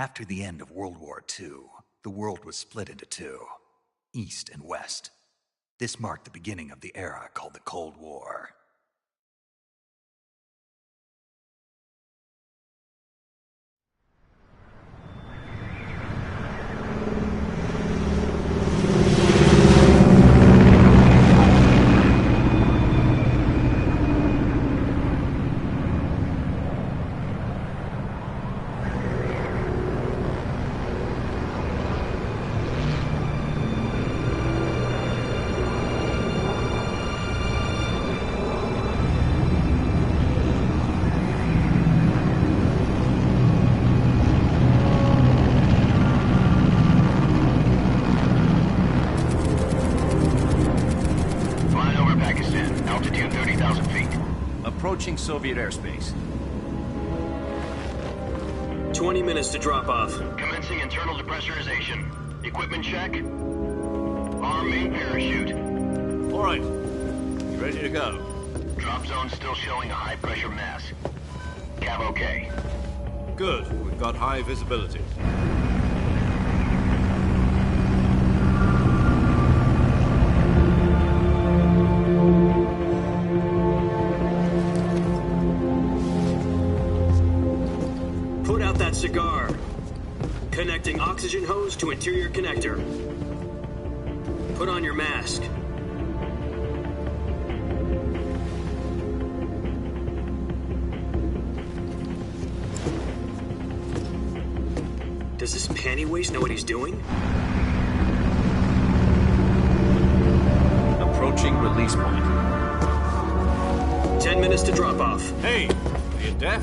After the end of World War II, the world was split into two, East and West. This marked the beginning of the era called the Cold War. Approaching Soviet airspace. 20 minutes to drop off. Commencing internal depressurization. Equipment check. Arm main parachute. All right. You ready to go? Drop zone still showing a high pressure mass. Cav okay. Good. We've got high visibility. Cigar. Connecting oxygen hose to interior connector. Put on your mask. Does this panty waste know what he's doing? Approaching release point. 10 minutes to drop off. Hey, are you deaf?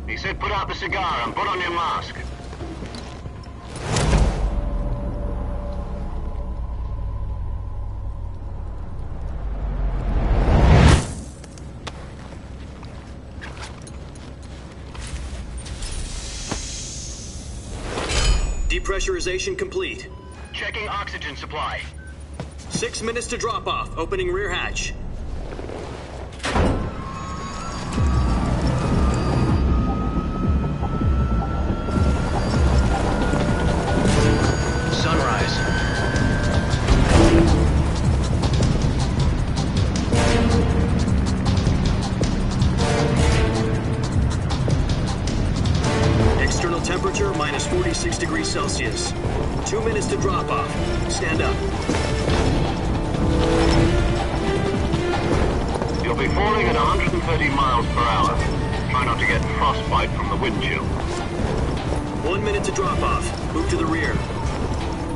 He said put out the cigar and put on your mask. Depressurization complete. Checking oxygen supply. 6 minutes to drop off. Opening rear hatch. Temperature minus 46 degrees Celsius. 2 minutes to drop off. Stand up. You'll be falling at 130 miles per hour. Try not to get frostbite from the wind chill. 1 minute to drop off. Move to the rear.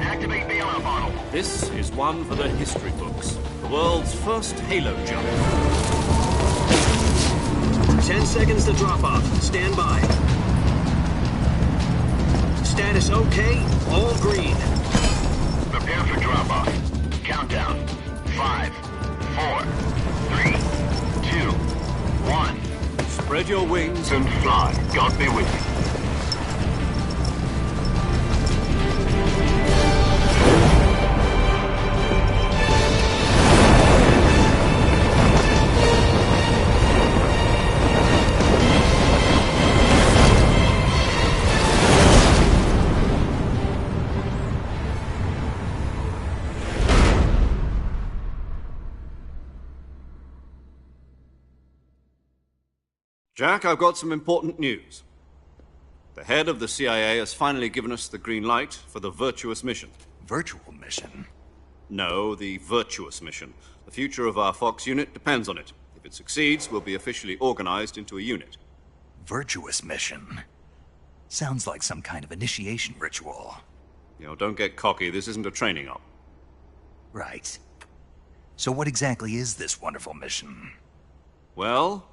Activate bailout bottle. This is one for the history books. The world's first halo jump. 10 seconds to drop off. Stand by. Status okay, all green. Prepare for drop-off. Countdown. 5, 4, 3, 2, 1. Spread your wings and fly. God be with you. Jack, I've got some important news. The head of the CIA has finally given us the green light for the Virtuous mission. Virtual mission? No, the Virtuous mission. The future of our Fox unit depends on it. If it succeeds, we'll be officially organized into a unit. Virtuous mission? Sounds like some kind of initiation ritual. You know, don't get cocky. This isn't a training op. Right. So what exactly is this wonderful mission? Well,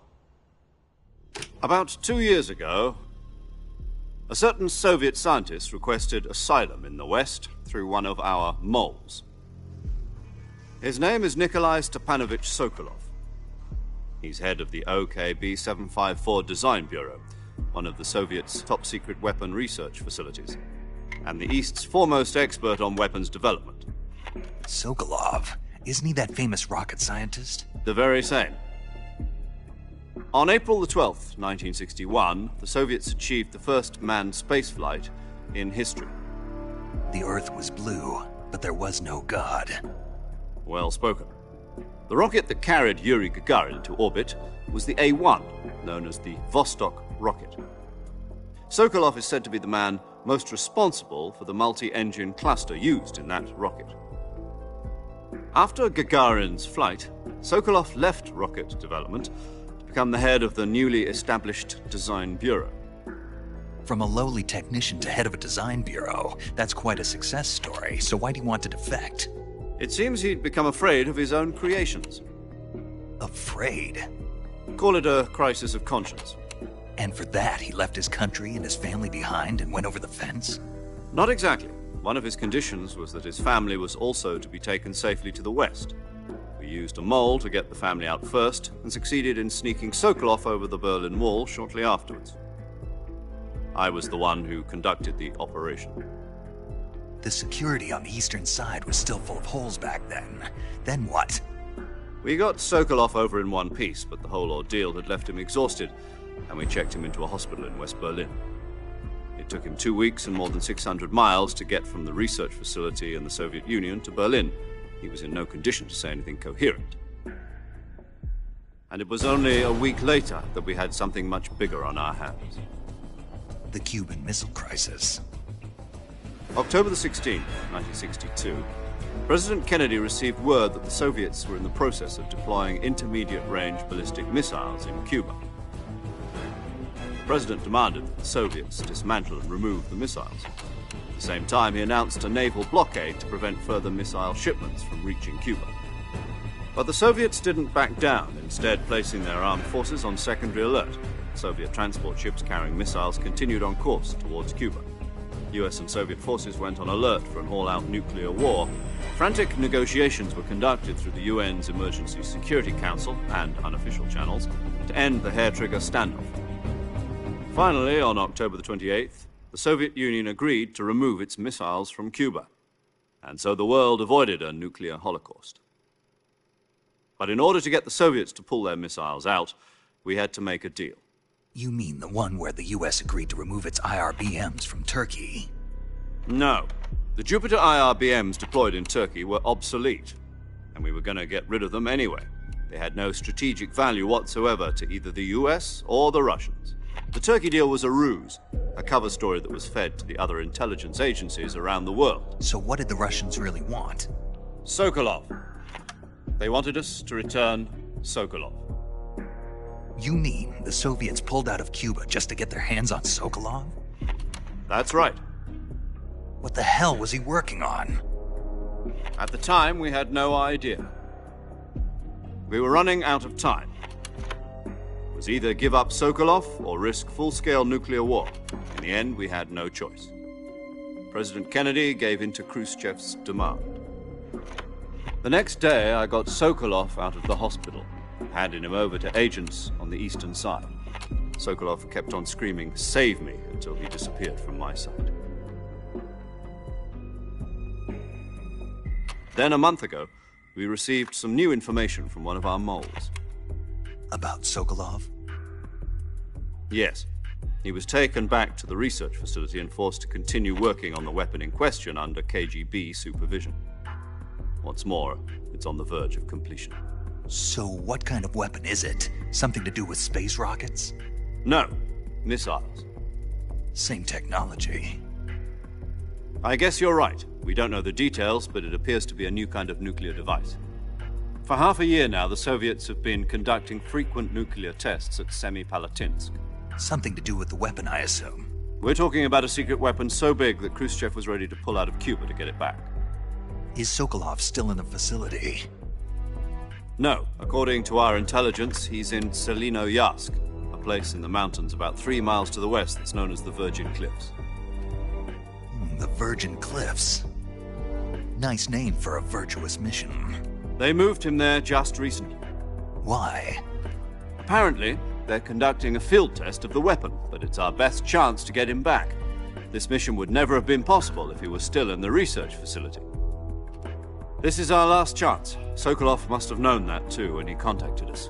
about 2 years ago, a certain Soviet scientist requested asylum in the West through one of our moles. His name is Nikolai Stepanovich Sokolov. He's head of the OKB-754 Design Bureau, one of the Soviets' top-secret weapon research facilities, and the East's foremost expert on weapons development. Sokolov? Isn't he that famous rocket scientist? The very same. On April the 12th, 1961, the Soviets achieved the first manned spaceflight in history. The Earth was blue, but there was no God. Well spoken. The rocket that carried Yuri Gagarin to orbit was the A-1, known as the Vostok rocket. Sokolov is said to be the man most responsible for the multi-engine cluster used in that rocket. After Gagarin's flight, Sokolov left rocket development to become the head of the newly established Design Bureau. From a lowly technician to head of a design bureau, that's quite a success story, so why'd he want to defect? It seems he'd become afraid of his own creations. Afraid? Call it a crisis of conscience. And for that, he left his country and his family behind and went over the fence? Not exactly. One of his conditions was that his family was also to be taken safely to the west. We used a mole to get the family out first and succeeded in sneaking Sokolov over the Berlin Wall shortly afterwards. I was the one who conducted the operation. The security on the eastern side was still full of holes back then. Then what? We got Sokolov over in one piece, but the whole ordeal had left him exhausted, and we checked him into a hospital in West Berlin. It took him 2 weeks and more than 600 miles to get from the research facility in the Soviet Union to Berlin. He was in no condition to say anything coherent. And it was only a week later that we had something much bigger on our hands. The Cuban Missile Crisis. October the 16th, 1962, President Kennedy received word that the Soviets were in the process of deploying intermediate-range ballistic missiles in Cuba. The President demanded that the Soviets dismantle and remove the missiles. At the same time, he announced a naval blockade to prevent further missile shipments from reaching Cuba. But the Soviets didn't back down, instead placing their armed forces on secondary alert. Soviet transport ships carrying missiles continued on course towards Cuba. US and Soviet forces went on alert for an all-out nuclear war. Frantic negotiations were conducted through the UN's Emergency Security Council and unofficial channels to end the hair-trigger standoff. Finally, on October the 28th, the Soviet Union agreed to remove its missiles from Cuba, and so the world avoided a nuclear holocaust. But in order to get the Soviets to pull their missiles out, we had to make a deal. You mean the one where the US agreed to remove its IRBMs from Turkey? No. The Jupiter IRBMs deployed in Turkey were obsolete, and we were going to get rid of them anyway. They had no strategic value whatsoever to either the US or the Russians. The Turkey deal was a ruse, a cover story that was fed to the other intelligence agencies around the world. So what did the Russians really want? Sokolov. They wanted us to return Sokolov. You mean the Soviets pulled out of Cuba just to get their hands on Sokolov? That's right. What the hell was he working on? At the time, we had no idea. We were running out of time. It was either give up Sokolov or risk full-scale nuclear war. In the end, we had no choice. President Kennedy gave in to Khrushchev's demand. The next day, I got Sokolov out of the hospital, handing him over to agents on the eastern side. Sokolov kept on screaming, "Save me," until he disappeared from my sight. Then, a month ago, we received some new information from one of our moles. About Sokolov? Yes. He was taken back to the research facility and forced to continue working on the weapon in question under KGB supervision. What's more, it's on the verge of completion. So what kind of weapon is it? Something to do with space rockets? No, missiles. Same technology. I guess you're right. We don't know the details, but it appears to be a new kind of nuclear device. For half a year now, the Soviets have been conducting frequent nuclear tests at Semipalatinsk. Something to do with the weapon, I assume. We're talking about a secret weapon so big that Khrushchev was ready to pull out of Cuba to get it back. Is Sokolov still in the facility? No. According to our intelligence, he's in Selinoyarsk, a place in the mountains about 3 miles to the west that's known as the Virgin Cliffs. The Virgin Cliffs. Nice name for a virtuous mission. They moved him there just recently. Why? Apparently, they're conducting a field test of the weapon, but it's our best chance to get him back. This mission would never have been possible if he was still in the research facility. This is our last chance. Sokolov must have known that too when he contacted us.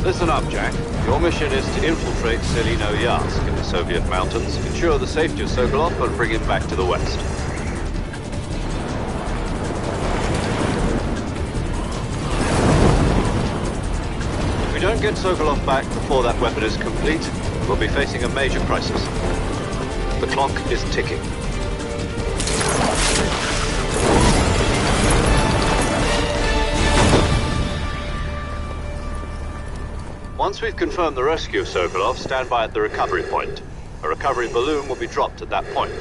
Listen up, Jack. Your mission is to infiltrate Selino Yask in the Soviet mountains, ensure the safety of Sokolov, and bring him back to the West. If we don't get Sokolov back before that weapon is complete, we'll be facing a major crisis. The clock is ticking. Once we've confirmed the rescue of Sokolov, stand by at the recovery point. A recovery balloon will be dropped at that point.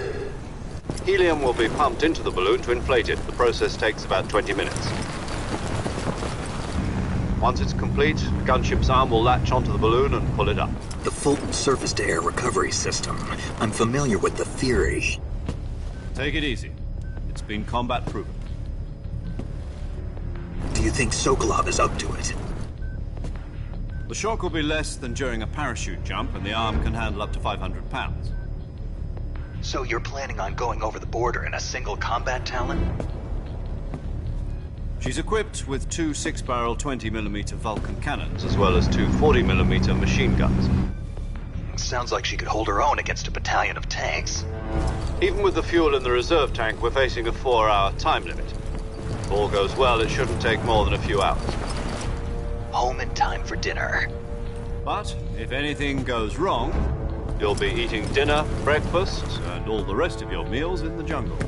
Helium will be pumped into the balloon to inflate it. The process takes about 20 minutes. Once it's complete, the gunship's arm will latch onto the balloon and pull it up. The Fulton surface-to-air recovery system. I'm familiar with the theory. Take it easy. It's been combat-proven. Do you think Sokolov is up to it? The shock will be less than during a parachute jump, and the arm can handle up to 500 pounds. So you're planning on going over the border in a single combat Talon? She's equipped with two 6-barrel 20mm Vulcan cannons, as well as two 40mm machine guns. Sounds like she could hold her own against a battalion of tanks. Even with the fuel in the reserve tank, we're facing a 4-hour time limit. If all goes well, it shouldn't take more than a few hours. Home in time for dinner. But if anything goes wrong, you'll be eating dinner, breakfast, and all the rest of your meals in the jungle.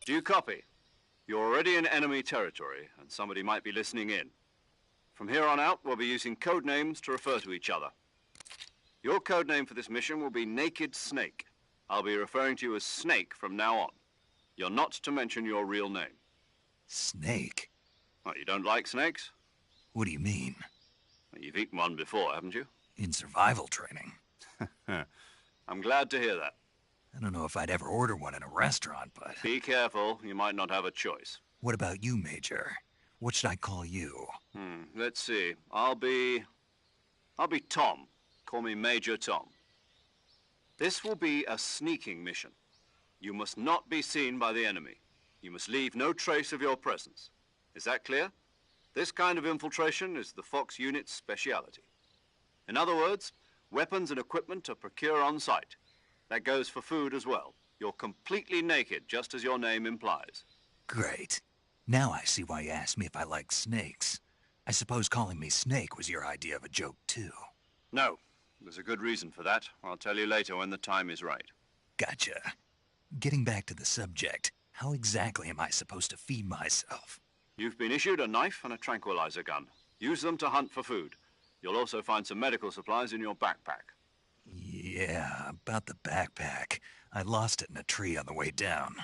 Do you copy? You're already in enemy territory, and somebody might be listening in. From here on out, we'll be using code names to refer to each other. Your code name for this mission will be Naked Snake. I'll be referring to you as Snake from now on. You're not to mention your real name. Snake? What, you don't like snakes? What do you mean? Well, you've eaten one before, haven't you? In survival training. I'm glad to hear that. I don't know if I'd ever order one in a restaurant, but... Be careful, you might not have a choice. What about you, Major? What should I call you? Let's see. I'll be Tom. Call me Major Tom. This will be a sneaking mission. You must not be seen by the enemy. You must leave no trace of your presence. Is that clear? This kind of infiltration is the Fox unit's speciality. In other words, weapons and equipment are procured on site. That goes for food as well. You're completely naked, just as your name implies. Great. Now I see why you asked me if I like snakes. I suppose calling me Snake was your idea of a joke, too. No. There's a good reason for that. I'll tell you later when the time is right. Gotcha. Getting back to the subject, how exactly am I supposed to feed myself? You've been issued a knife and a tranquilizer gun. Use them to hunt for food. You'll also find some medical supplies in your backpack. Yeah, about the backpack. I lost it in a tree on the way down.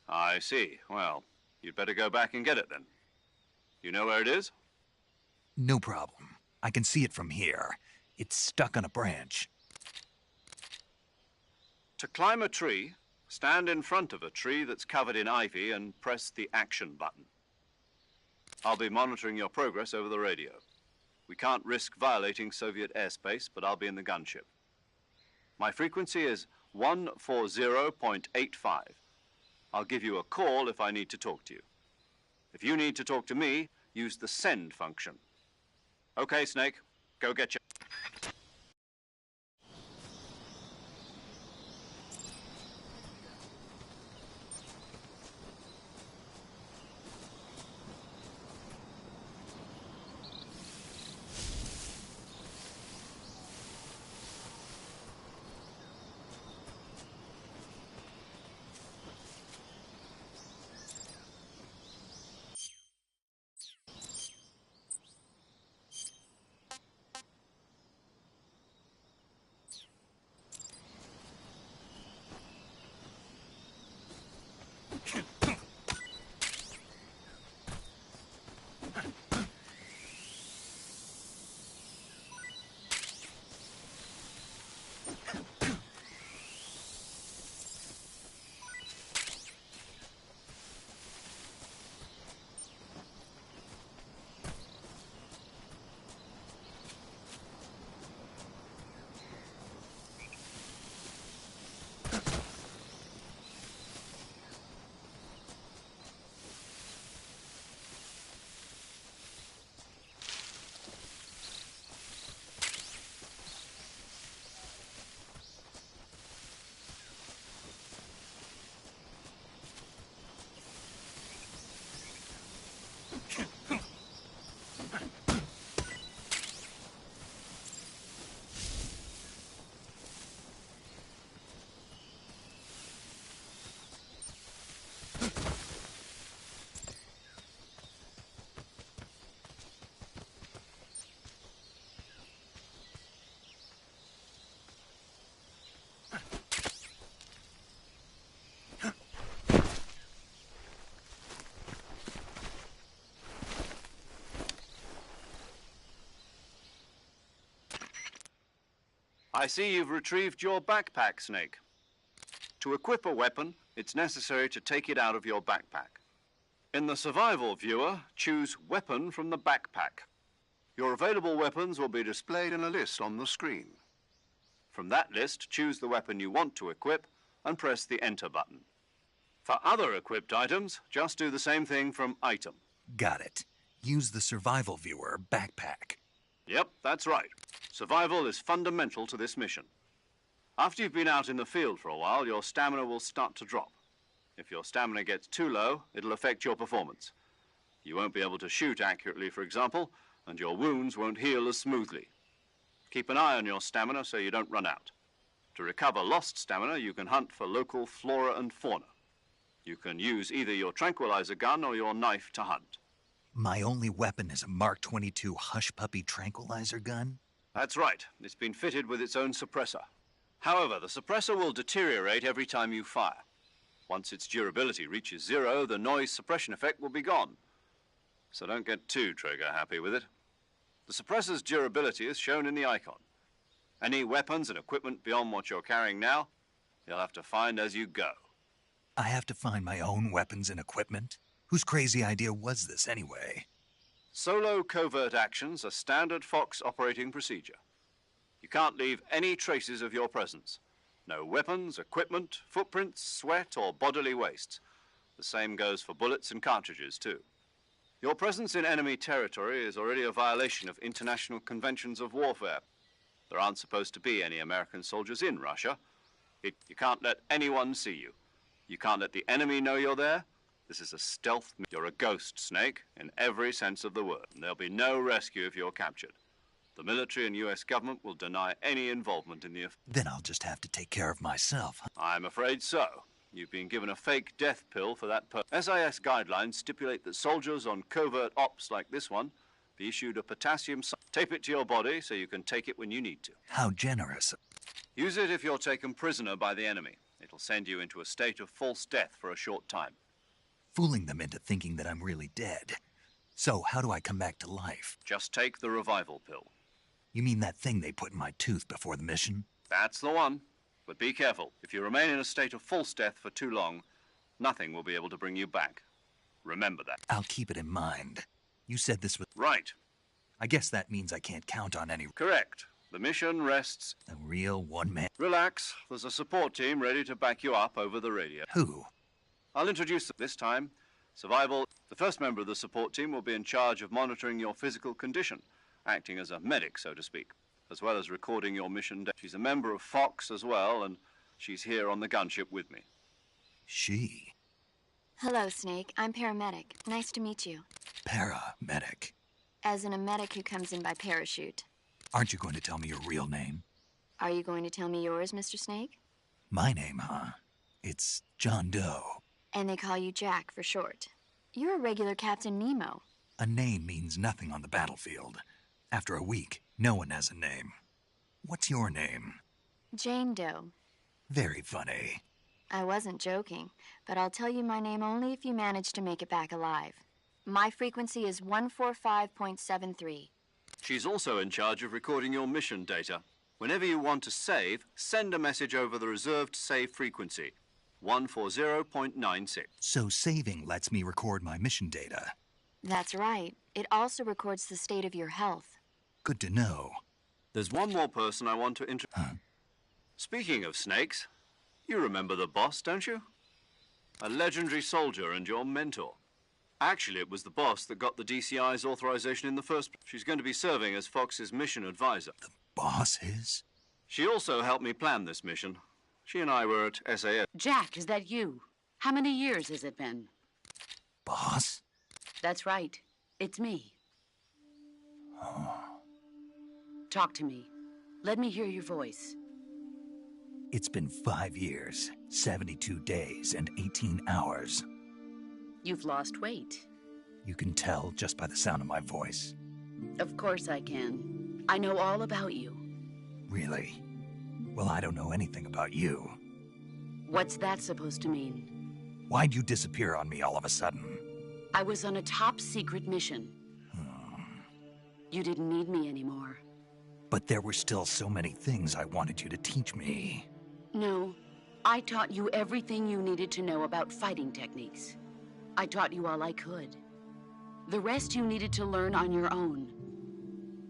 I see. Well, you'd better go back and get it then. You know where it is? No problem. I can see it from here. It's stuck on a branch. To climb a tree, stand in front of a tree that's covered in ivy and press the action button. I'll be monitoring your progress over the radio. We can't risk violating Soviet airspace, but I'll be in the gunship. My frequency is 140.85. I'll give you a call if I need to talk to you. If you need to talk to me, use the send function. Okay, Snake, go get your... I see you've retrieved your backpack, Snake. To equip a weapon, it's necessary to take it out of your backpack. In the survival viewer, choose Weapon from the backpack. Your available weapons will be displayed in a list on the screen. From that list, choose the weapon you want to equip and press the Enter button. For other equipped items, just do the same thing from Item. Got it. Use the survival viewer backpack. Yep, that's right. Survival is fundamental to this mission. After you've been out in the field for a while, your stamina will start to drop. If your stamina gets too low, it'll affect your performance. You won't be able to shoot accurately, for example, and your wounds won't heal as smoothly. Keep an eye on your stamina so you don't run out. To recover lost stamina, you can hunt for local flora and fauna. You can use either your tranquilizer gun or your knife to hunt. My only weapon is a Mark 22 Hush Puppy tranquilizer gun? That's right. It's been fitted with its own suppressor. However, the suppressor will deteriorate every time you fire. Once its durability reaches 0, the noise suppression effect will be gone. So don't get too trigger-happy with it. The suppressor's durability is shown in the icon. Any weapons and equipment beyond what you're carrying now, you'll have to find as you go. I have to find my own weapons and equipment? Whose crazy idea was this, anyway? Solo covert actions are standard Fox operating procedure. You can't leave any traces of your presence. No weapons, equipment, footprints, sweat, or bodily waste. The same goes for bullets and cartridges, too. Your presence in enemy territory is already a violation of international conventions of warfare. There aren't supposed to be any American soldiers in Russia. You can't let anyone see you. You can't let the enemy know you're there. This is a stealth. You're a ghost, Snake, in every sense of the word. And there'll be no rescue if you're captured. The military and U.S. government will deny any involvement in the affair. Then I'll just have to take care of myself. I'm afraid so. You've been given a fake death pill for that purpose. SIS guidelines stipulate that soldiers on covert ops like this one be issued a potassium... Tape it to your body so you can take it when you need to. How generous. Use it if you're taken prisoner by the enemy. It'll send you into a state of false death for a short time. Fooling them into thinking that I'm really dead. So, how do I come back to life? Just take the revival pill. You mean that thing they put in my tooth before the mission? That's the one. But be careful. If you remain in a state of false death for too long, nothing will be able to bring you back. Remember that. I'll keep it in mind. You said this was... Right. I guess that means I can't count on any... Correct. The mission rests... A real one-man... Relax. There's a support team ready to back you up over the radio. Who? I'll introduce them this time. Survival. The first member of the support team will be in charge of monitoring your physical condition, acting as a medic, so to speak, as well as recording your mission. She's a member of Fox as well, and she's here on the gunship with me. She? Hello, Snake. I'm paramedic. Nice to meet you. Paramedic. As in a medic who comes in by parachute. Aren't you going to tell me your real name? Are you going to tell me yours, Mr. Snake? My name, huh? It's John Doe. And they call you Jack for short. You're a regular Captain Nemo. A name means nothing on the battlefield. After a week, no one has a name. What's your name? Jane Doe. Very funny. I wasn't joking, but I'll tell you my name only if you manage to make it back alive. My frequency is 145.73. She's also in charge of recording your mission data. Whenever you want to save, send a message over the reserved save frequency, 140.96. So saving lets me record my mission data. That's right. It also records the state of your health. Good to know. There's one more person I want to Huh? Speaking of snakes, you remember the boss, don't you? A legendary soldier and your mentor. Actually, it was the boss that got the DCI's authorization in the first place. She's going to be serving as Fox's mission advisor. The boss is? She also helped me plan this mission. She and I were at SAS. Jack, is that you? How many years has it been? Boss? That's right. It's me. Talk to me. Let me hear your voice. It's been 5 years, 72 days, and 18 hours. You've lost weight. You can tell just by the sound of my voice. Of course I can. I know all about you. Really? Well, I don't know anything about you. What's that supposed to mean? Why'd you disappear on me all of a sudden? I was on a top secret mission. You didn't need me anymore. But there were still so many things I wanted you to teach me. No, I taught you everything you needed to know about fighting techniques. I taught you all I could. The rest you needed to learn on your own.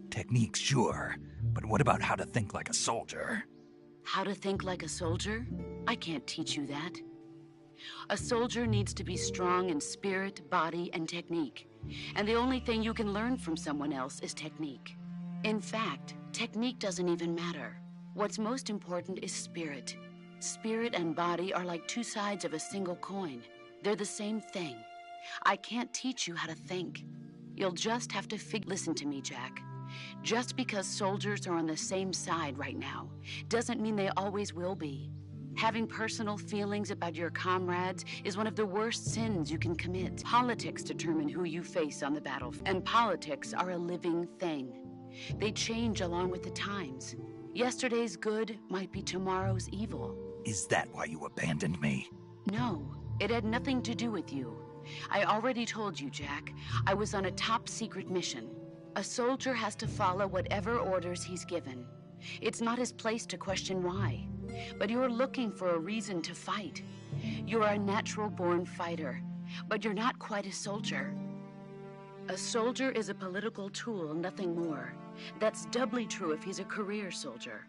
Techniques, sure. But what about how to think like a soldier? How to think like a soldier? I can't teach you that. A soldier needs to be strong in spirit, body, and technique. And the only thing you can learn from someone else is technique. In fact, technique doesn't even matter. What's most important is spirit. Spirit and body are like two sides of a single coin. They're the same thing. I can't teach you how to think. You'll just have to Listen to me, Jack. Just because soldiers are on the same side right now doesn't mean they always will be. Having personal feelings about your comrades is one of the worst sins you can commit. Politics determine who you face on the battlefield, and politics are a living thing. They change along with the times. Yesterday's good might be tomorrow's evil. Is that why you abandoned me? No, it had nothing to do with you. I already told you, Jack. I was on a top secret mission. A soldier has to follow whatever orders he's given. It's not his place to question why. But you're looking for a reason to fight. You're a natural-born fighter, but you're not quite a soldier. A soldier is a political tool, nothing more. That's doubly true if he's a career soldier.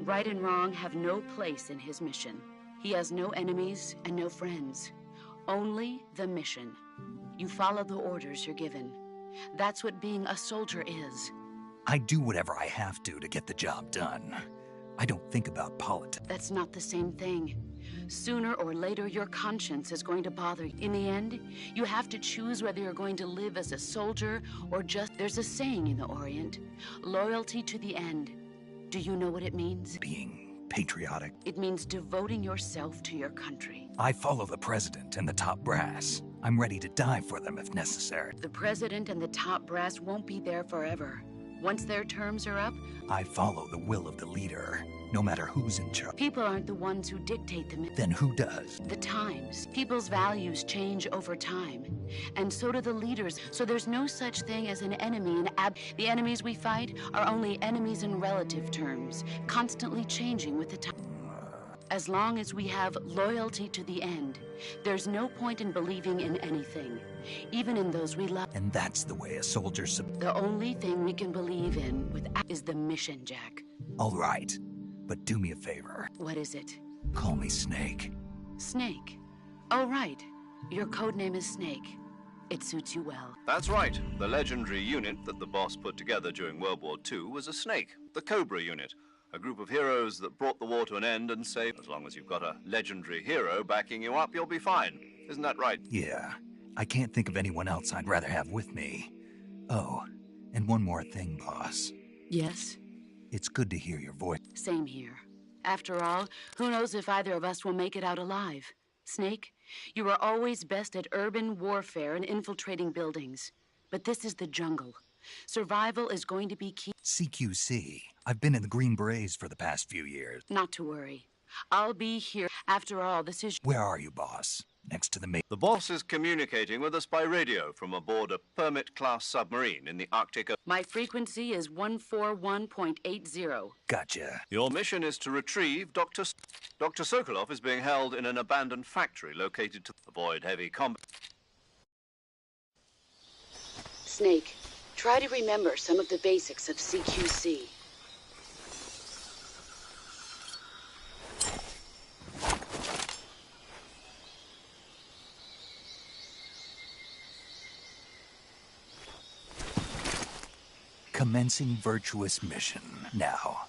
Right and wrong have no place in his mission. He has no enemies and no friends. Only the mission. You follow the orders you're given. That's what being a soldier is. I do whatever I have to get the job done. I don't think about politics. That's not the same thing. Sooner or later, your conscience is going to bother you. In the end, you have to choose whether you're going to live as a soldier or just... There's a saying in the Orient, loyalty to the end. Do you know what it means? Being patriotic. It means devoting yourself to your country. I follow the president and the top brass. I'm ready to die for them if necessary. The president and the top brass won't be there forever. Once their terms are up, I follow the will of the leader, no matter who's in charge. people aren't the ones who dictate them. Then who does? The times. People's values change over time. And so do the leaders. So there's no such thing as an enemy. The enemies we fight are only enemies in relative terms, constantly changing with the time. As long as we have loyalty to the end, there's no point in believing in anything, even in those we love. And that's the way a soldier The only thing we can believe in is the mission, Jack. All right, but do me a favor. What is it? Call me Snake. Snake. Oh, right. Your codename is Snake. It suits you well. That's right. The legendary unit that the boss put together during World War II was a Snake, the Cobra unit. A group of heroes that brought the war to an end and saved. As long as you've got a legendary hero backing you up, you'll be fine. Isn't that right? Yeah, I can't think of anyone else I'd rather have with me. Oh, and one more thing, boss. Yes? It's good to hear your voice. Same here. After all, who knows if either of us will make it out alive? Snake, you were always best at urban warfare and infiltrating buildings. But this is the jungle. Survival is going to be key. CQC. I've been in the Green Berets for the past few years. Not to worry. I'll be here. After all, this is... Where are you, boss? Next to the The boss is communicating with us by radio from aboard a Permit-class submarine in the Arctic. My frequency is 141.80. Gotcha. Your mission is to retrieve Dr. Sokolov is being held in an abandoned factory located to avoid heavy combat. Snake, try to remember some of the basics of CQC. Commencing virtuous mission now.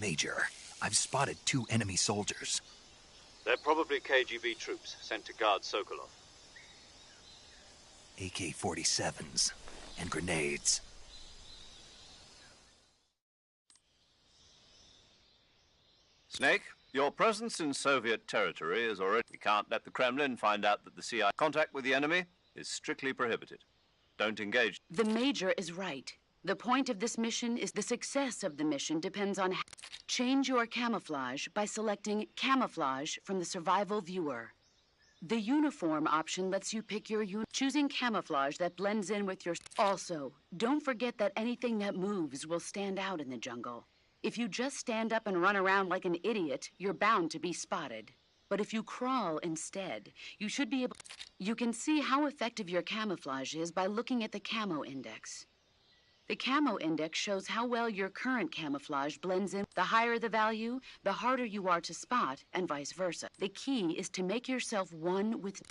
Major, I've spotted 2 enemy soldiers. They're probably KGB troops sent to guard Sokolov. AK-47s and grenades. Snake, your presence in Soviet territory is already... We can't let the Kremlin find out that the CIA contact with the enemy is strictly prohibited. Don't engage. The Major is right. The point of this mission is the success of the mission depends on... Change your camouflage by selecting Camouflage from the Survival Viewer. The uniform option lets you pick your choosing camouflage that blends in with your... Also, don't forget that anything that moves will stand out in the jungle. If you just stand up and run around like an idiot, you're bound to be spotted. But if you crawl instead, you should be able... You can see how effective your camouflage is by looking at the Camo Index. The Camo Index shows how well your current camouflage blends in. The higher the value, the harder you are to spot, and vice versa. The key is to make yourself one with...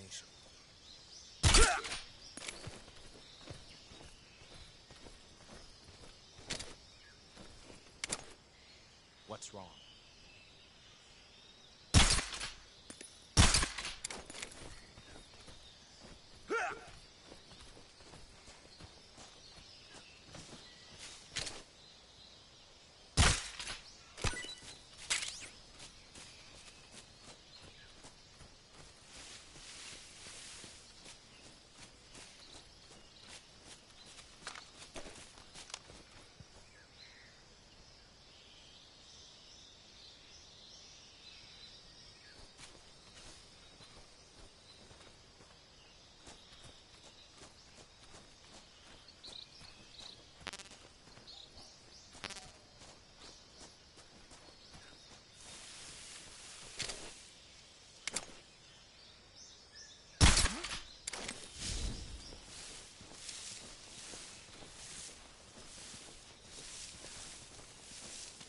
imagination. What's wrong?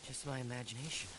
Just my imagination.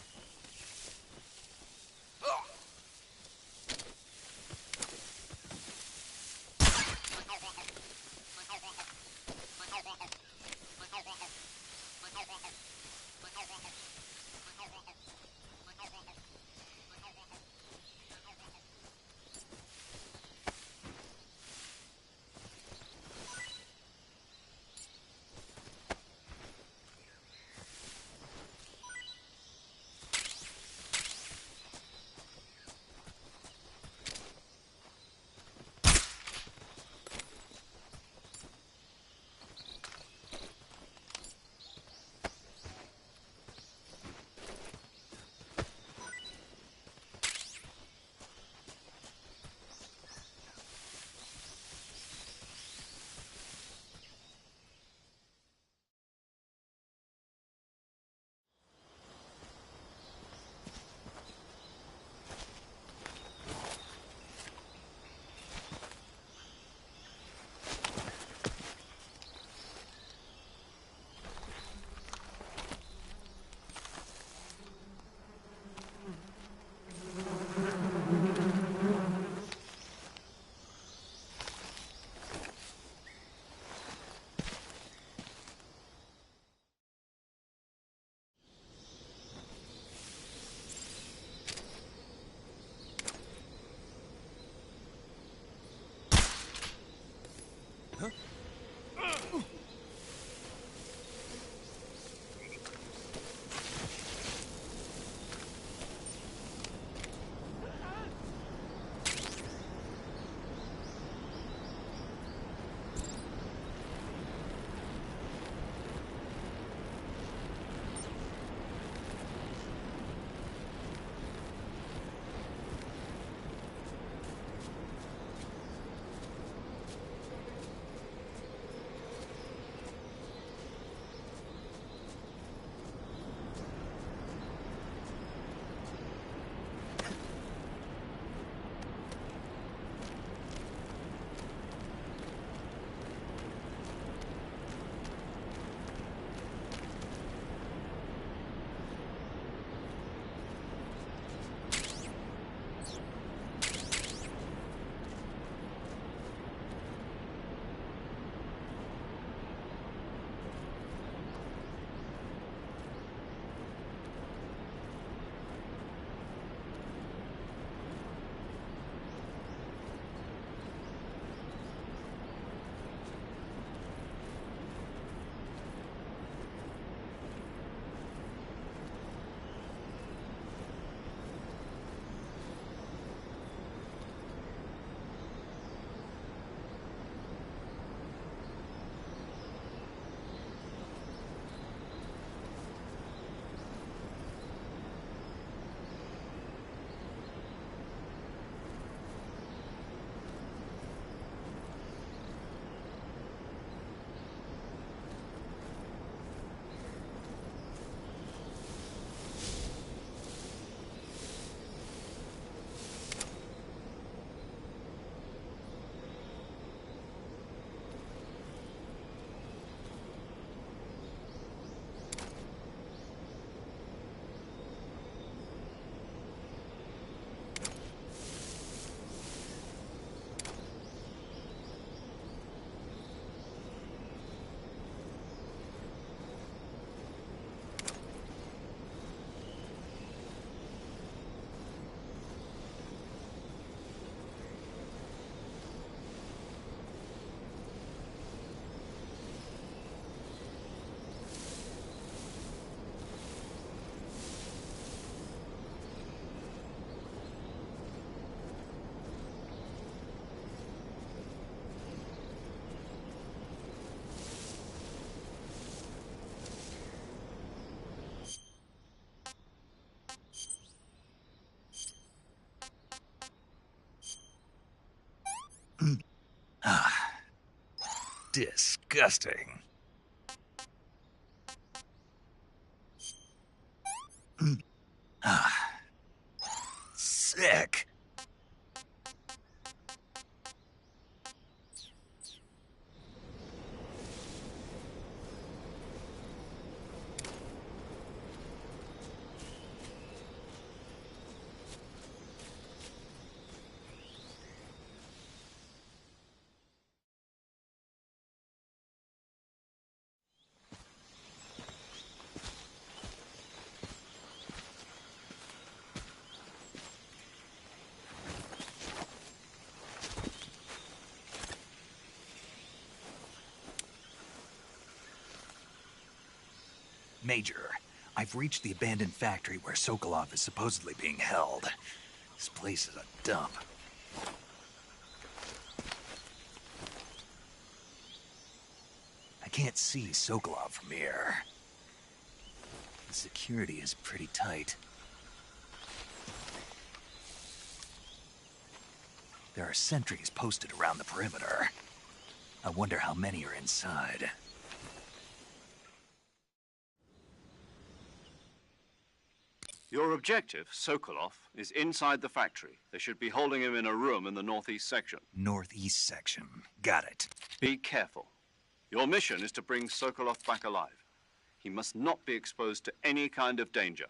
Disgusting. Sick. Major, I've reached the abandoned factory where Sokolov is supposedly being held. This place is a dump. I can't see Sokolov from here. The security is pretty tight. There are sentries posted around the perimeter. I wonder how many are inside. Your objective, Sokolov, is inside the factory. They should be holding him in a room in the northeast section. Northeast section. Got it. Be careful. Your mission is to bring Sokolov back alive. He must not be exposed to any kind of danger.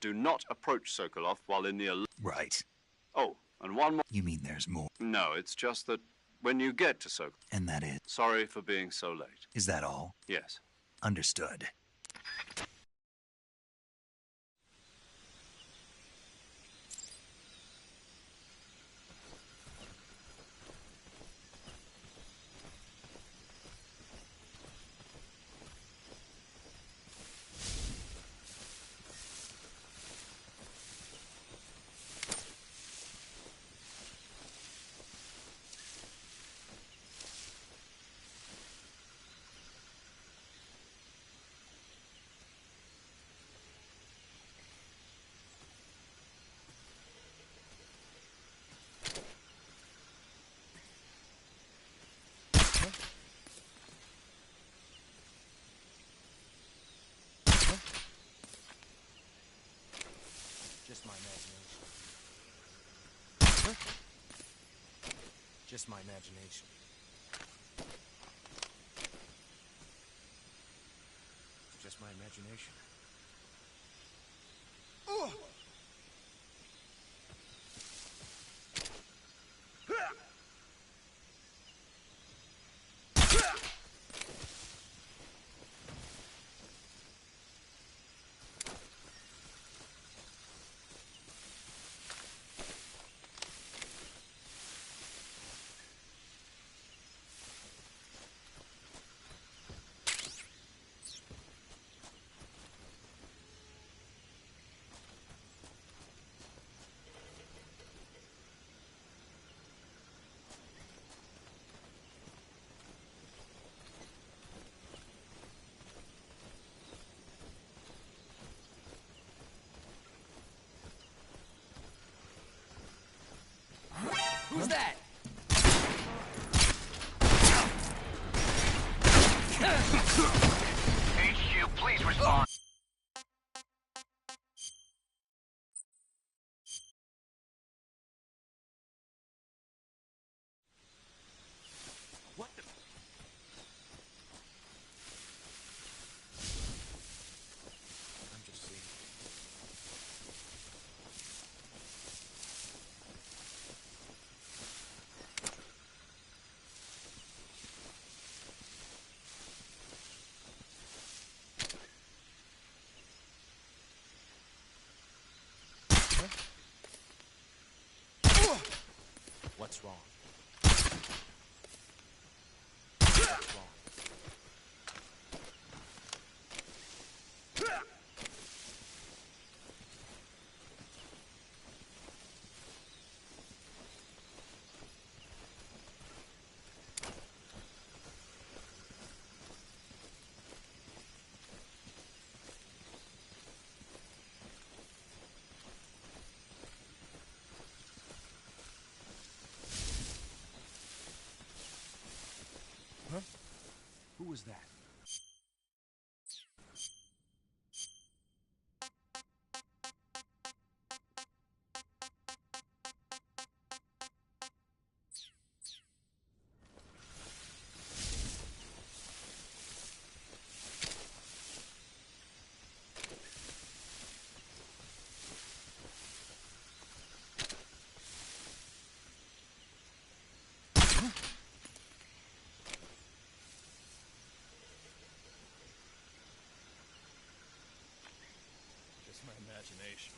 Do not approach Sokolov while in the... Right. Oh, and one more... You mean there's more? No, it's just that when you get to Sokolov... And that is? Sorry for being so late. Is that all? Yes. Understood. Just my imagination. Just my imagination. Just my imagination. Who's that? HQ, please respond. What the? I'm just seeing. What's wrong? What's wrong? Who was that? Just my imagination.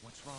What's wrong?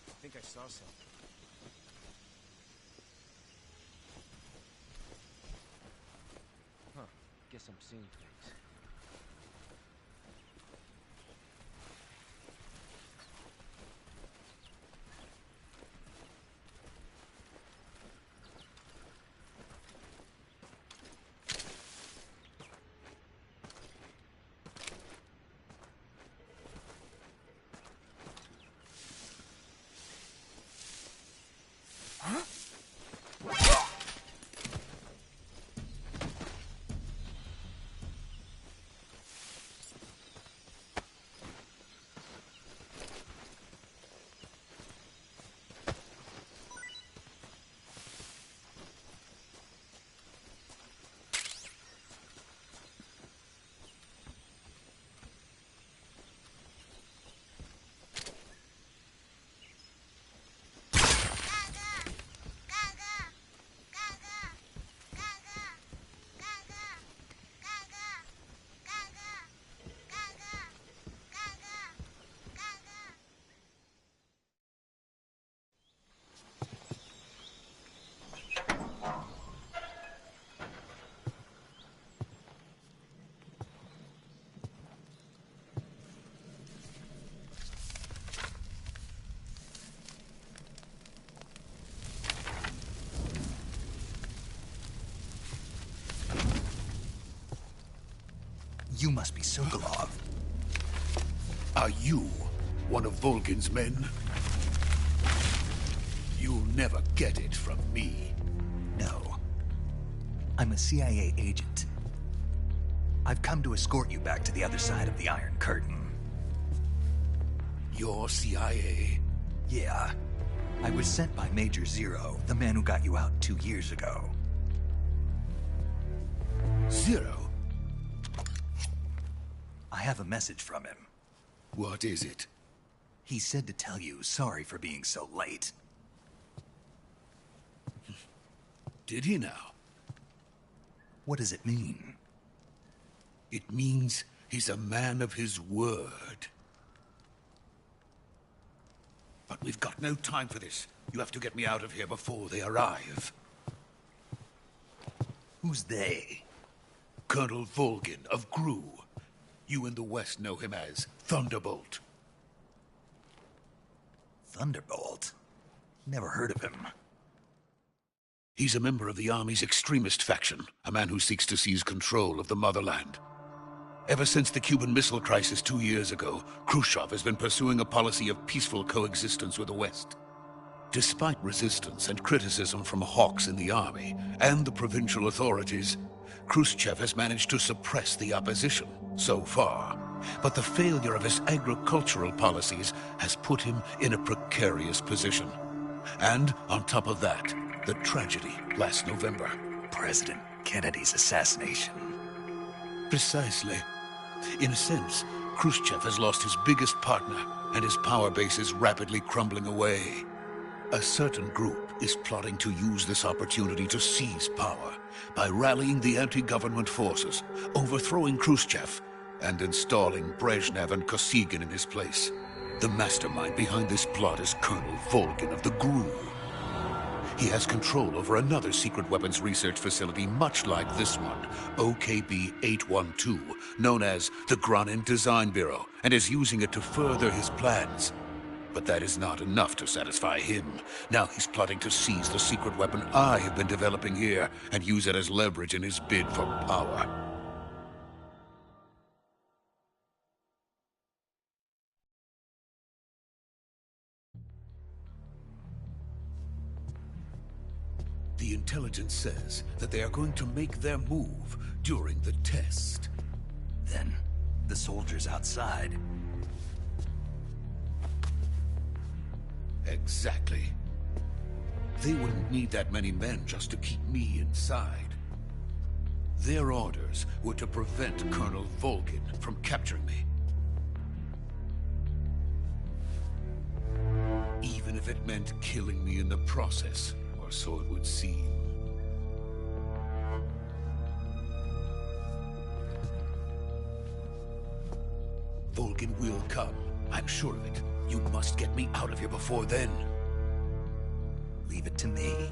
I think I saw something. Huh. Guess I'm seeing things. You must be Sokolov. Are you one of Volgin's men? You'll never get it from me. No. I'm a CIA agent. I've come to escort you back to the other side of the Iron Curtain. You're CIA? Yeah. I was sent by Major Zero, the man who got you out 2 years ago. Zero? I have a message from him. What is it? He said to tell you sorry for being so late. Did he now? What does it mean? It means he's a man of his word. But we've got no time for this. You have to get me out of here before they arrive. Who's they? Colonel Volgin of GRU. You in the West know him as Thunderbolt. Thunderbolt? Never heard of him. He's a member of the Army's extremist faction, a man who seeks to seize control of the motherland. Ever since the Cuban Missile Crisis 2 years ago, Khrushchev has been pursuing a policy of peaceful coexistence with the West. Despite resistance and criticism from hawks in the army and the provincial authorities, Khrushchev has managed to suppress the opposition so far. But the failure of his agricultural policies has put him in a precarious position. And on top of that, the tragedy last November. President Kennedy's assassination. Precisely. In a sense, Khrushchev has lost his biggest partner, and his power base is rapidly crumbling away. A certain group is plotting to use this opportunity to seize power by rallying the anti-government forces, overthrowing Khrushchev, and installing Brezhnev and Kosygin in his place. The mastermind behind this plot is Colonel Volgin of the GRU. He has control over another secret weapons research facility much like this one, OKB-812, known as the Granin Design Bureau, and is using it to further his plans. But that is not enough to satisfy him. Now he's plotting to seize the secret weapon I have been developing here and use it as leverage in his bid for power. The intelligence says that they are going to make their move during the test. Then, the soldiers outside. Exactly. They wouldn't need that many men just to keep me inside. Their orders were to prevent Colonel Volgin from capturing me. Even if it meant killing me in the process, or so it would seem. Volgin will come. I'm sure of it. You must get me out of here before then. Leave it to me.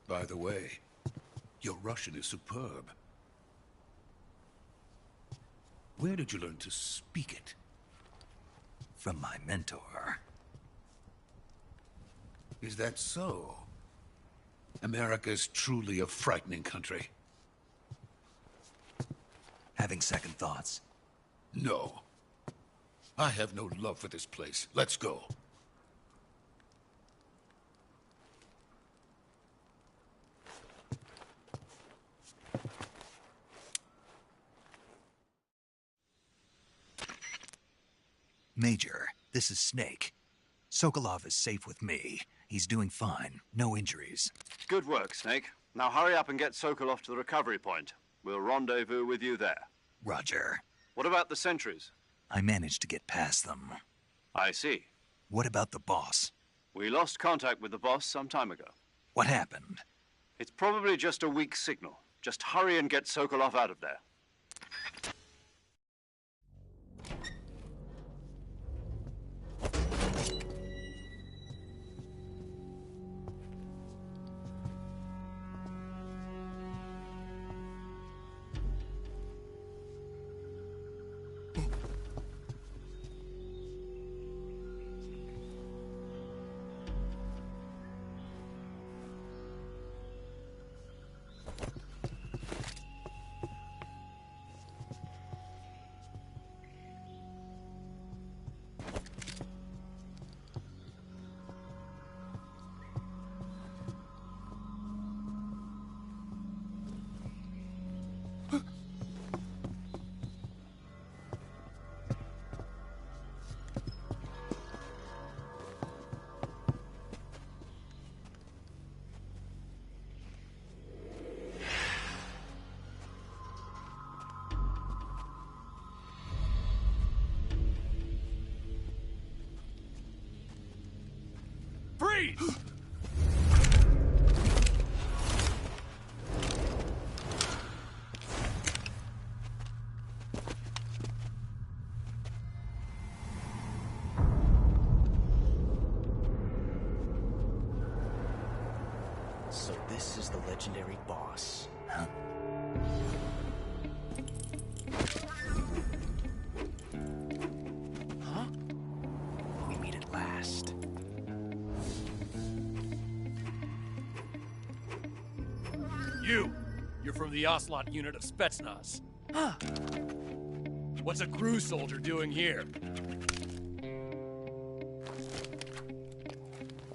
By the way, your Russian is superb. Where did you learn to speak it? From my mentor. Is that so? America is truly a frightening country. Having second thoughts? No. I have no love for this place. Let's go. Major, this is Snake. Sokolov is safe with me. He's doing fine. No injuries. Good work, Snake. Now hurry up and get Sokolov to the recovery point. We'll rendezvous with you there. Roger. What about the sentries? I managed to get past them. I see. What about the boss? We lost contact with the boss some time ago. What happened? It's probably just a weak signal. Just hurry and get Sokolov out of there. Freeze! So this is the legendary boss. Huh? Huh? We meet at last. You're from the Oslot unit of Spetsnaz. Huh. What's a crew soldier doing here?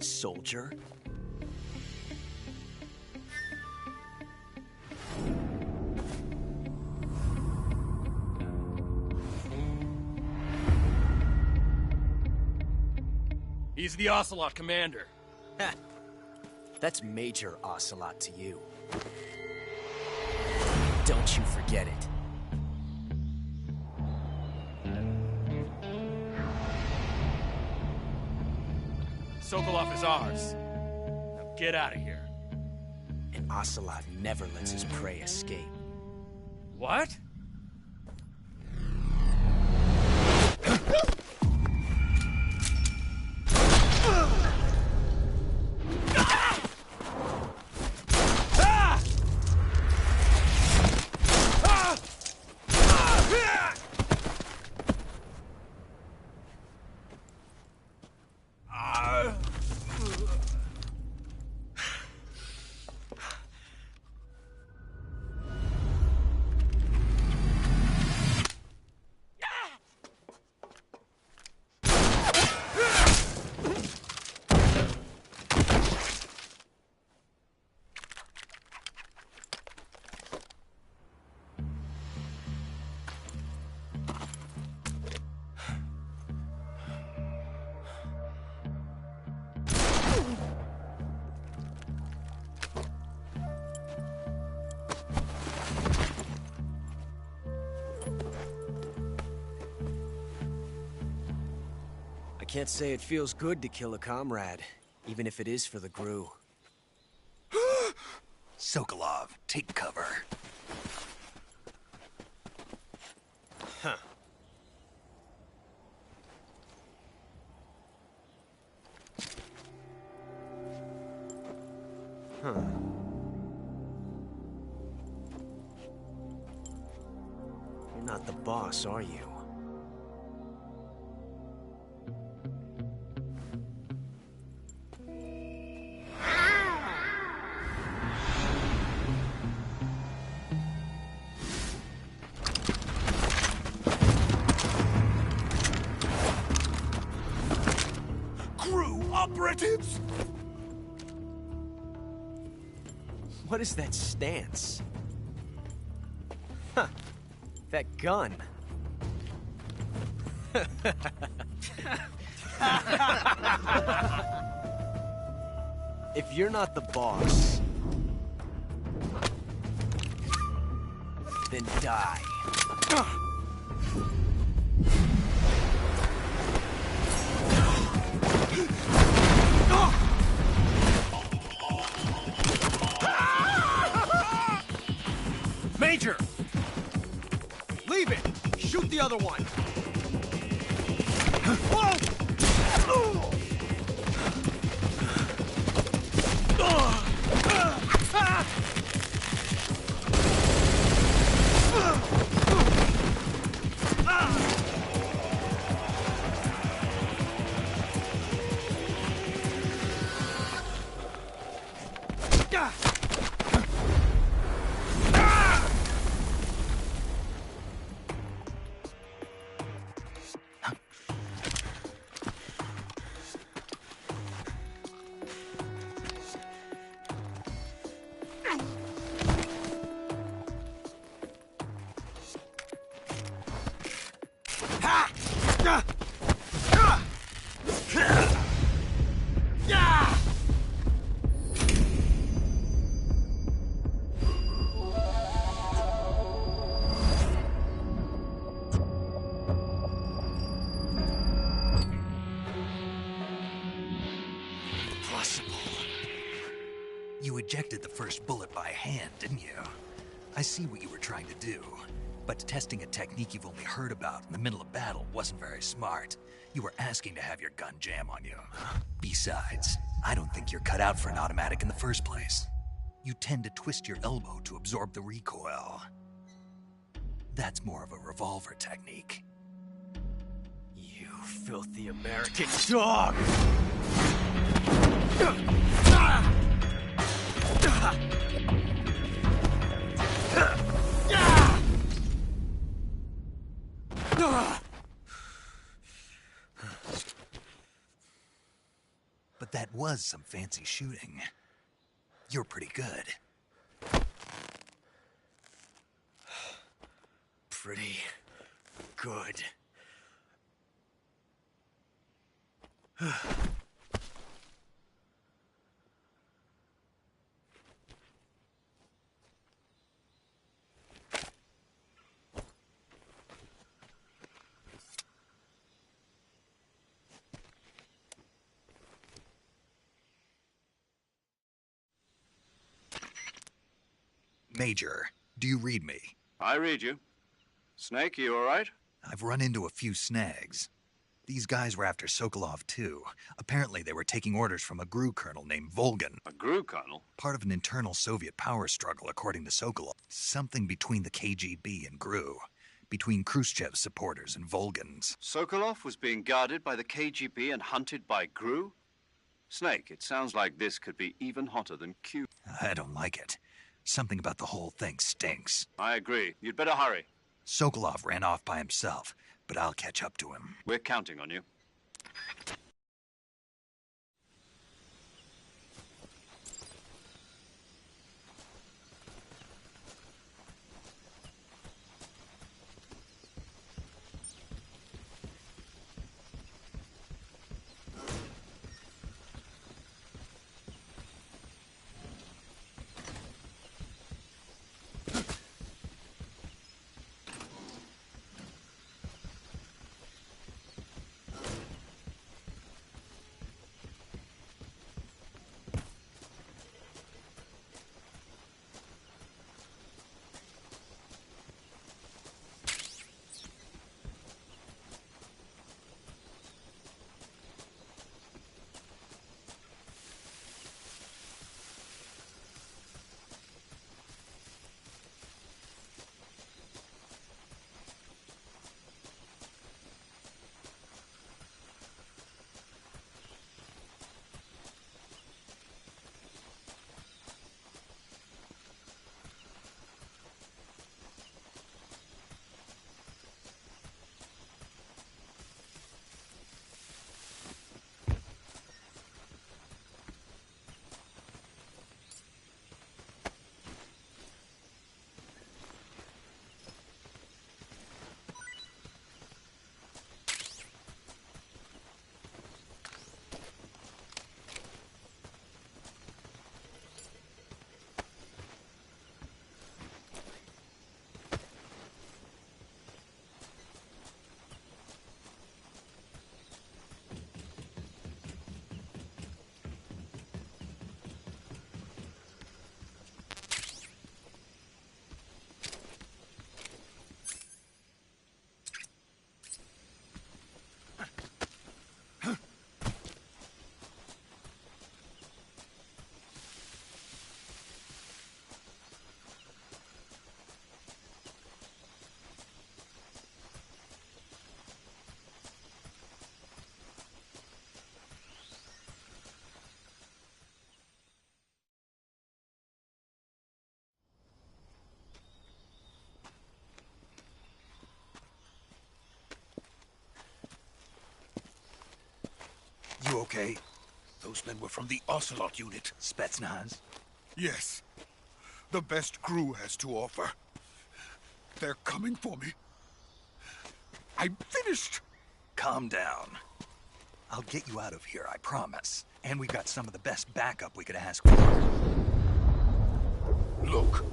soldier. He's the Ocelot commander. Ha! That's Major Ocelot to you. Don't you forget it. Sokolov is ours. Now get out of here. And Ocelot never lets his prey escape. What? I can't say it feels good to kill a comrade, even if it is for the GRU. Sokolov, take cover. Huh. Huh. You're not the boss, are you? Operatives! What is that stance? Huh. That gun. If you're not the boss, then die. Major! Leave it! Shoot the other one! You ejected the first bullet by hand, didn't you? I see what you were trying to do. But testing a technique you've only heard about in the middle of battle wasn't very smart. You were asking to have your gun jam on you. Besides, I don't think you're cut out for an automatic in the first place. You tend to twist your elbow to absorb the recoil. That's more of a revolver technique. You filthy American dog! But That was some fancy shooting. You're pretty good. Pretty good. Major, do you read me? I read you. Snake, you all right? I've run into a few snags. These guys were after Sokolov, too. Apparently, they were taking orders from a GRU colonel named Volgin. A GRU colonel? Part of an internal Soviet power struggle, according to Sokolov. Something between the KGB and GRU. Between Khrushchev's supporters and Volgin's. Sokolov was being guarded by the KGB and hunted by GRU? Snake, it sounds like this could be even hotter than Q. I don't like it. Something about the whole thing stinks. I agree. You'd better hurry. Sokolov ran off by himself, but I'll catch up to him. We're counting on you. You okay? Those men were from the Ocelot unit. Spetsnaz? Yes. The best GRU has to offer. They're coming for me. I'm finished. Calm down. I'll get you out of here, I promise. And we got some of the best backup we could ask for. Look.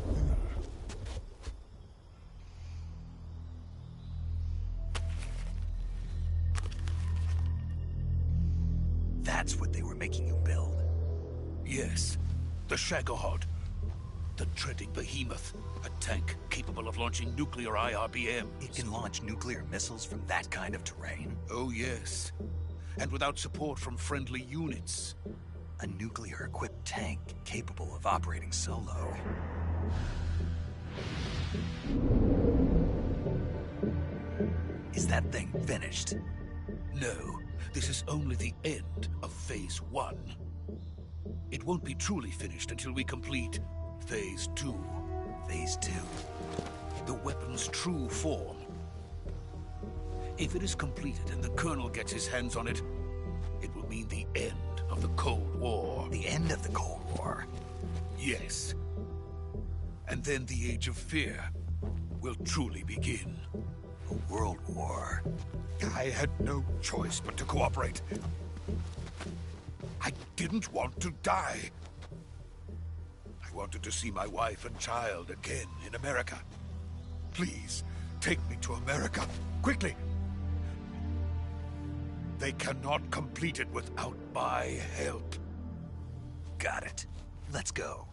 That's what they were making you build? Yes. The Shagohod. The dreading behemoth. A tank capable of launching nuclear IRBMs. It can launch nuclear missiles from that kind of terrain? Oh, yes. And without support from friendly units. A nuclear-equipped tank capable of operating solo. Is that thing finished? No. This is only the end of Phase 1. It won't be truly finished until we complete Phase 2. Phase 2? The weapon's true form. If it is completed and the Colonel gets his hands on it, it will mean the end of the Cold War. The end of the Cold War? Yes. And then the Age of Fear will truly begin. A world war? I had no choice but to cooperate. I didn't want to die. I wanted to see my wife and child again in America. Please, take me to America, quickly. They cannot complete it without my help. Got it. Let's go.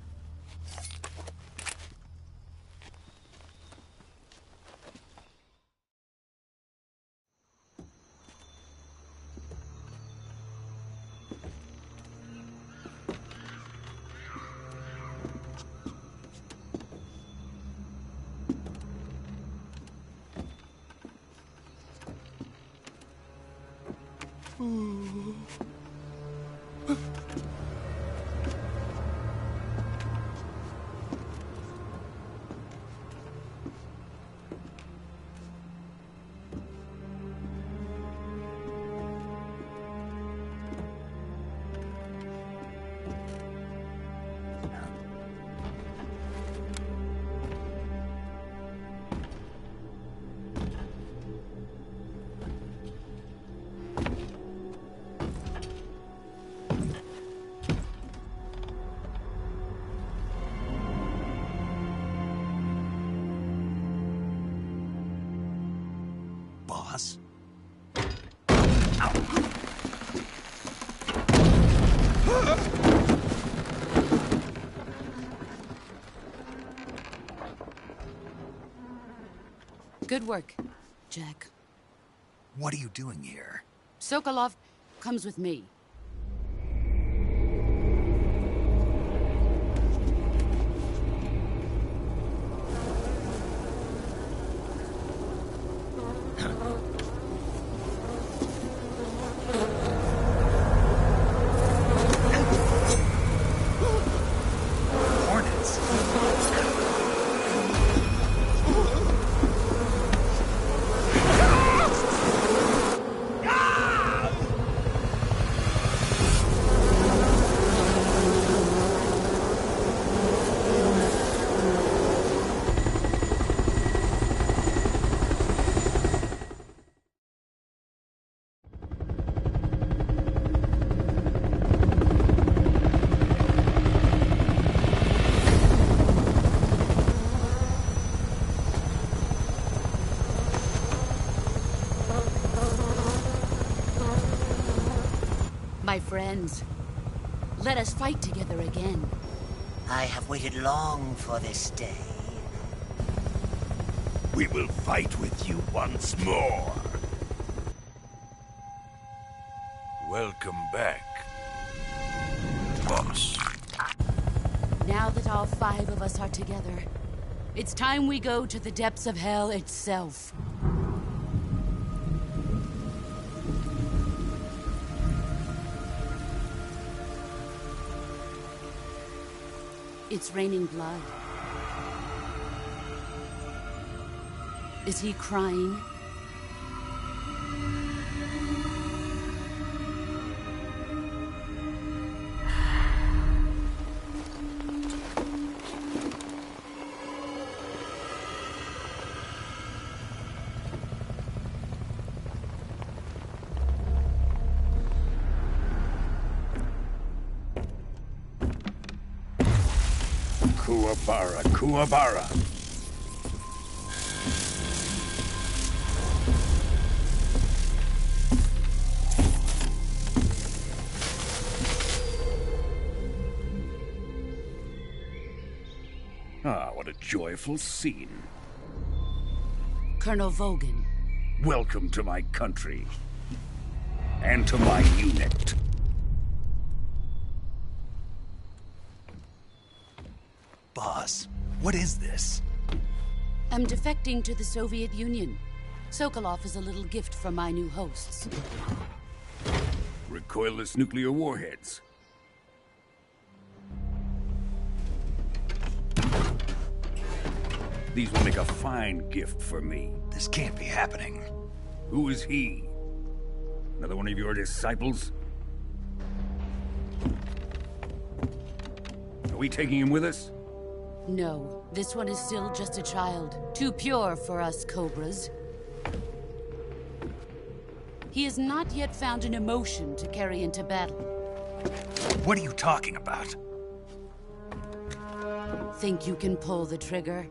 Boss? Good work, Jack. What are you doing here? Sokolov comes with me. My friends, let us fight together again. I have waited long for this day. We will fight with you once more. Welcome back, boss. Now that all 5 of us are together, it's time we go to the depths of hell itself. It's raining blood. Is he crying? Kuwabara, Kuwabara. Ah, what a joyful scene. Colonel Vogan. Welcome to my country. And to my unit. Boss, what is this? I'm defecting to the Soviet Union. Sokolov is a little gift from my new hosts. Recoilless nuclear warheads. These will make a fine gift for me. This can't be happening. Who is he? Another one of your disciples? Are we taking him with us? No, this one is still just a child. Too pure for us Cobras. He has not yet found an emotion to carry into battle. What are you talking about? Think you can pull the trigger?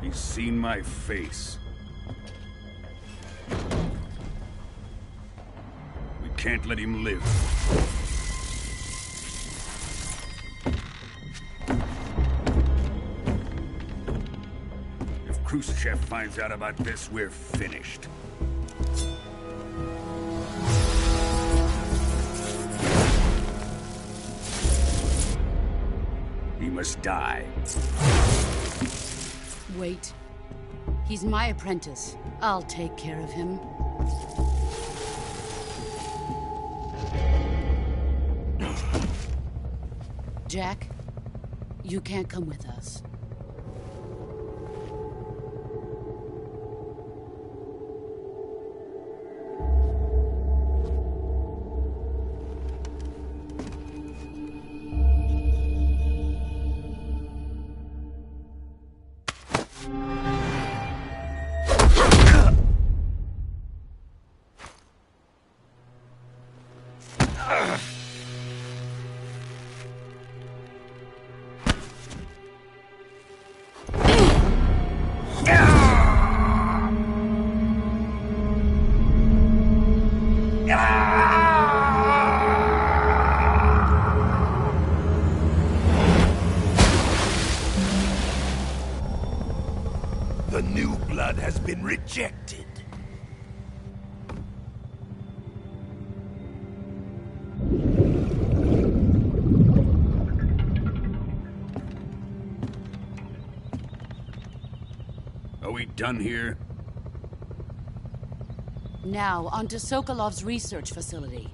He's seen my face. We can't let him live. If Khrushchev finds out about this, we're finished. He must die. Wait. He's my apprentice. I'll take care of him. Jack, you can't come with us. The new blood has been rejected. Are we done here? Now, onto Sokolov's research facility.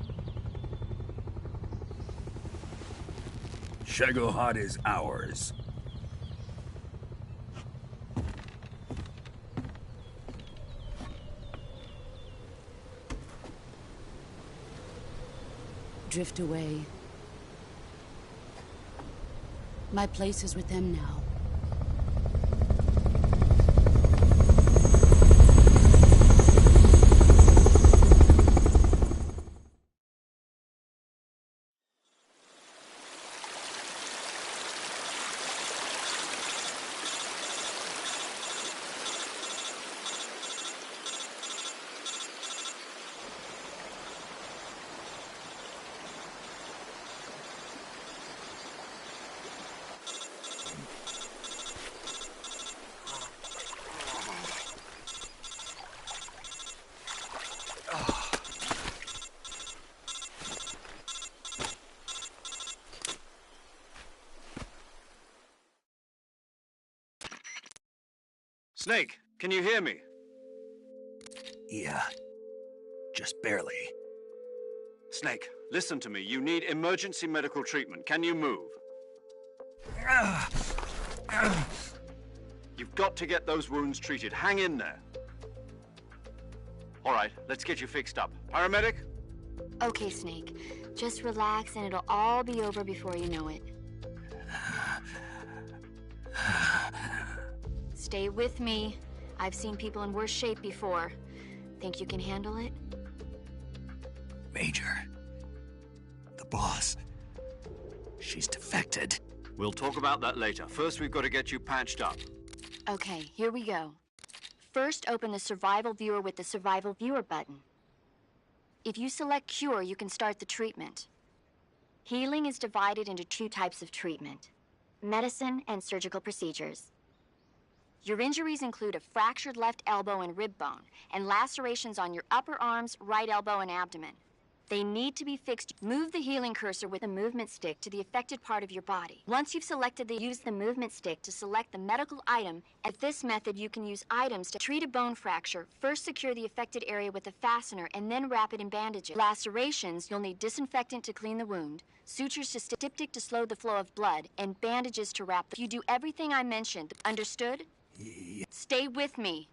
Shagohod is ours. Drift away. My place is with them now. Snake, can you hear me? Yeah. Just barely. Snake, listen to me. You need emergency medical treatment. Can you move? You've got to get those wounds treated. Hang in there. All right, let's get you fixed up. Paramedic? Okay, Snake. Just relax and it'll all be over before you know it. Stay with me. I've seen people in worse shape before. Think you can handle it? Major. The boss. She's defected. We'll talk about that later. First, we've got to get you patched up. Okay, here we go. First, open the Survival Viewer with the Survival Viewer button. If you select Cure, you can start the treatment. Healing is divided into two types of treatment: medicine and surgical procedures. Your injuries include a fractured left elbow and rib bone, and lacerations on your upper arms, right elbow, and abdomen. They need to be fixed. Move the healing cursor with the movement stick to the affected part of your body. Once you've selected use the movement stick to select the medical item. At this method, you can use items to treat a bone fracture. First, secure the affected area with a fastener and then wrap it in bandages. Lacerations, you'll need disinfectant to clean the wound, sutures to styptic to slow the flow of blood, and bandages to wrap. You do everything I mentioned. Understood? Yeah. Stay with me.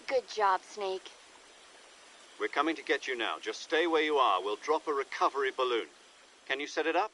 Good job, Snake. We're coming to get you now. Just stay where you are. We'll drop a recovery balloon. Can you set it up?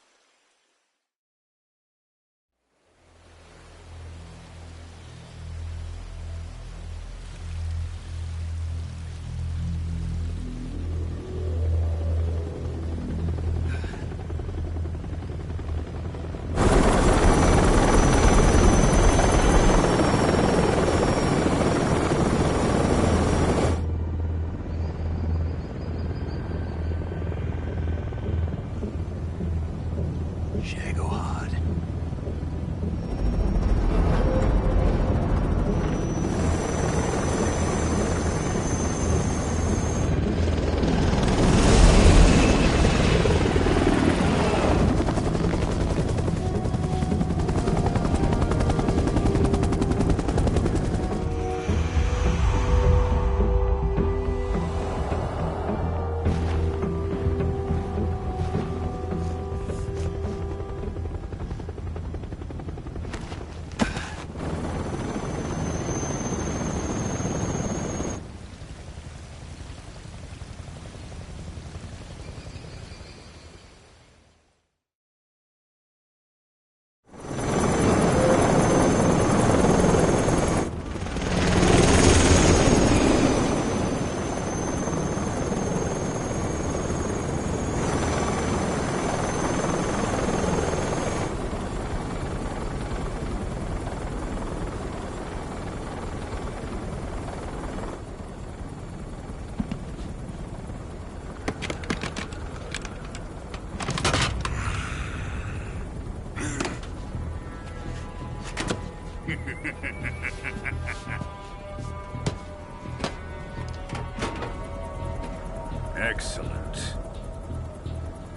Excellent.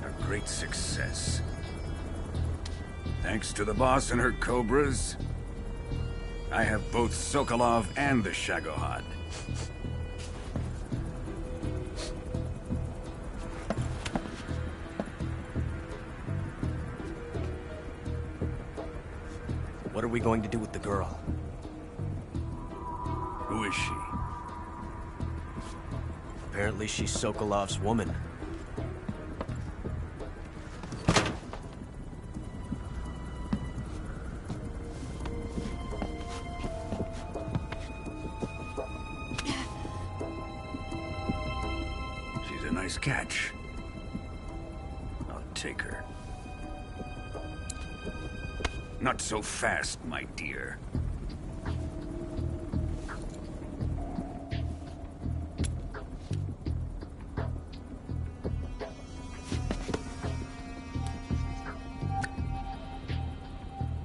A great success. Thanks to the boss and her Cobras, I have both Sokolov and the Shagohod. What are we going to do with the girl? Who is she? Apparently she's Sokolov's woman. Nice catch. I'll take her. Not so fast, my dear.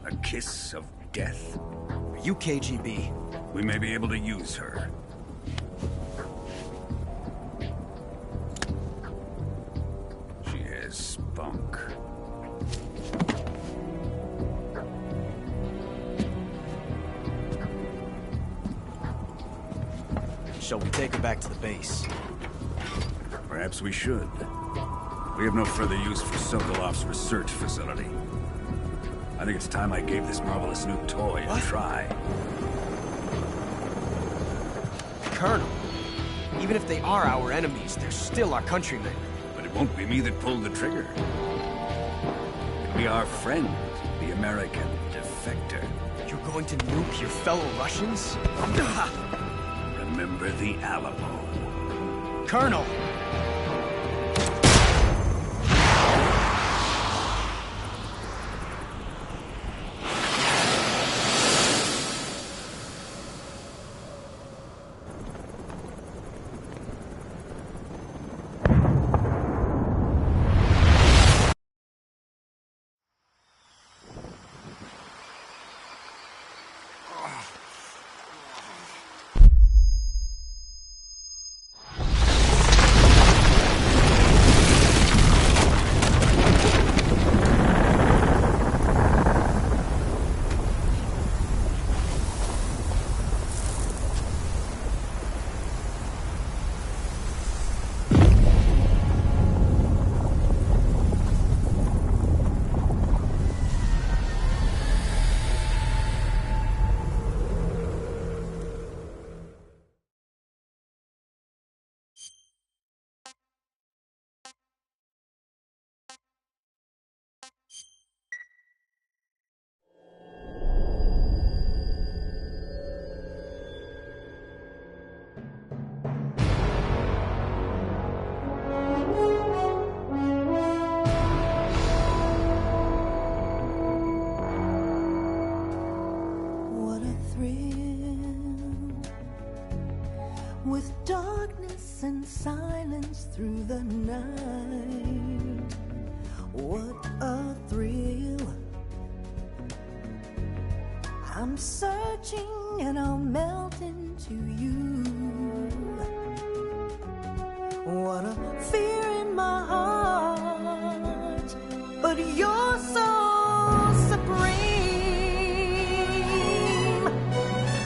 A kiss of death? Are you KGB? We may be able to use her. She has spunk. Shall we take her back to the base? Perhaps we should. We have no further use for Sokolov's research facility. I think it's time I gave this marvelous new toy a try. Colonel, even if they are our enemies, they're still our countrymen. But it won't be me that pulled the trigger. It'll be our friend, the American defector. You're going to nuke your fellow Russians? Remember the Alamo. Colonel! With darkness and silence through the night, what a thrill. I'm searching and I'll melt into you. What a fear in my heart, but you're so supreme.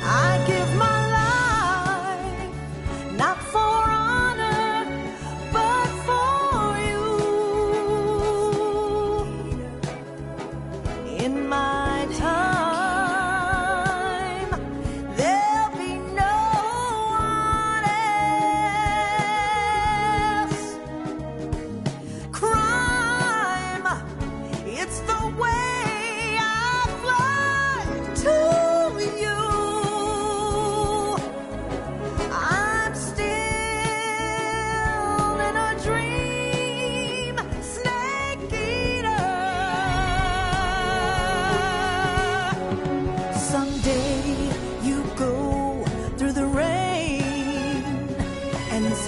I give my not for honor, but for you. In my time, there'll be no one else. Crime, it's the way I fly to you.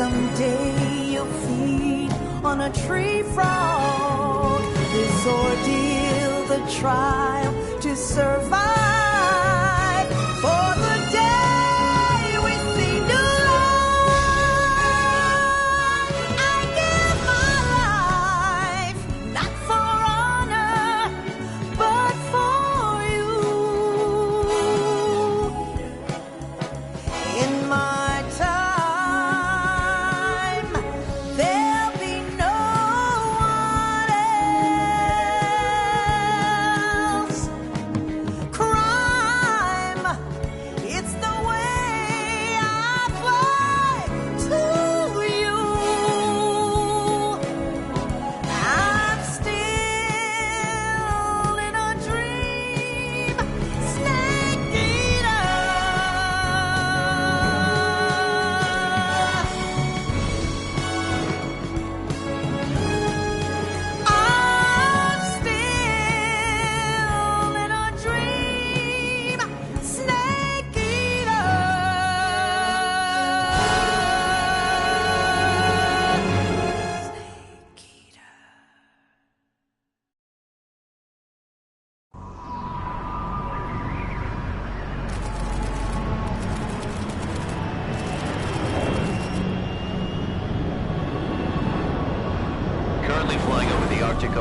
Someday you'll feed on a tree frog. This ordeal, the trial to survive. For the day we see new life, I give my life, not for honor, but for you. In my time, cry.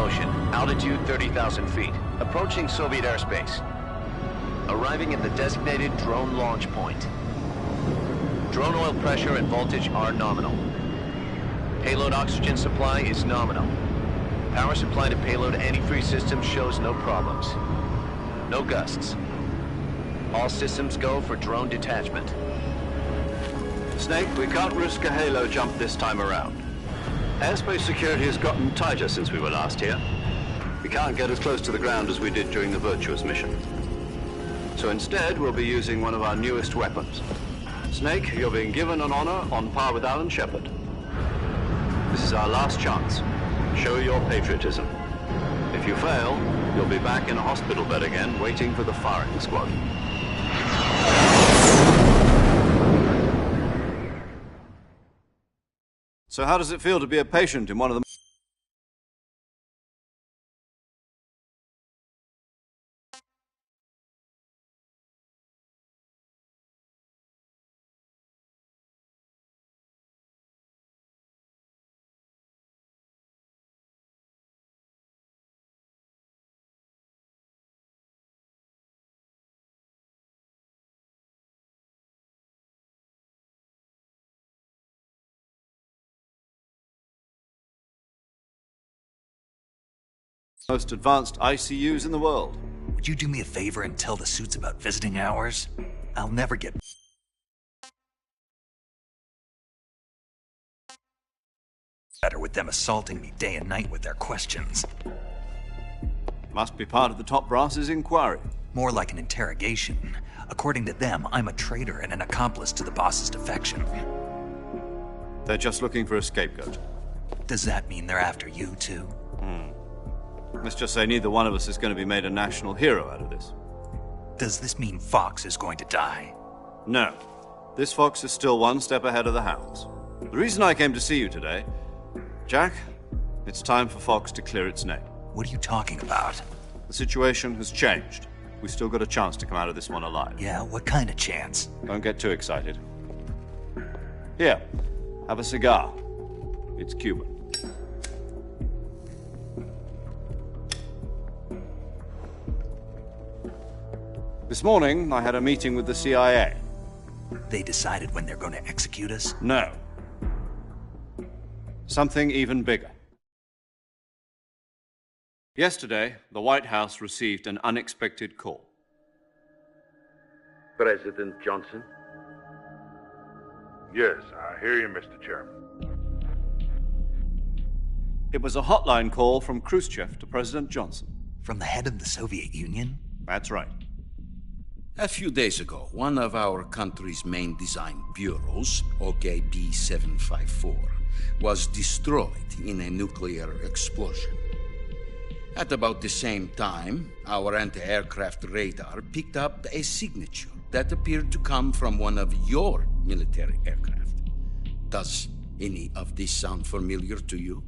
motion. Altitude 30,000 feet. Approaching Soviet airspace. Arriving at the designated drone launch point. Drone oil pressure and voltage are nominal. Payload oxygen supply is nominal. Power supply to payload antifreeze system shows no problems. No gusts. All systems go for drone detachment. Snake, we can't risk a halo jump this time around. Airspace security has gotten tighter since we were last here. We can't get as close to the ground as we did during the Virtuous mission. So instead, we'll be using one of our newest weapons. Snake, you're being given an honor on par with Alan Shepard. This is our last chance. Show your patriotism. If you fail, you'll be back in a hospital bed again, waiting for the firing squad. So how does it feel to be a patient in one of the... most advanced ICUs in the world. Would you do me a favor and tell the suits about visiting hours? I'll never get better with them assaulting me day and night with their questions. Must be part of the top brass's inquiry. More like an interrogation. According to them, I'm a traitor and an accomplice to the boss's defection. They're just looking for a scapegoat. Does that mean they're after you, too? Let's just say neither one of us is going to be made a national hero out of this. Does this mean Fox is going to die? No. This fox is still one step ahead of the hounds. The reason I came to see you today... Jack, it's time for Fox to clear its name. What are you talking about? The situation has changed. We've still got a chance to come out of this one alive. Yeah, what kind of chance? Don't get too excited. Here, have a cigar. It's Cuban. This morning, I had a meeting with the CIA. They decided when they're going to execute us? No. Something even bigger. Yesterday, the White House received an unexpected call. President Johnson? Yes, I hear you, Mr. Chairman. It was a hotline call from Khrushchev to President Johnson. From the head of the Soviet Union? That's right. A few days ago, one of our country's main design bureaus, OKB 754, was destroyed in a nuclear explosion. At about the same time, our anti-aircraft radar picked up a signature that appeared to come from one of your military aircraft. Does any of this sound familiar to you?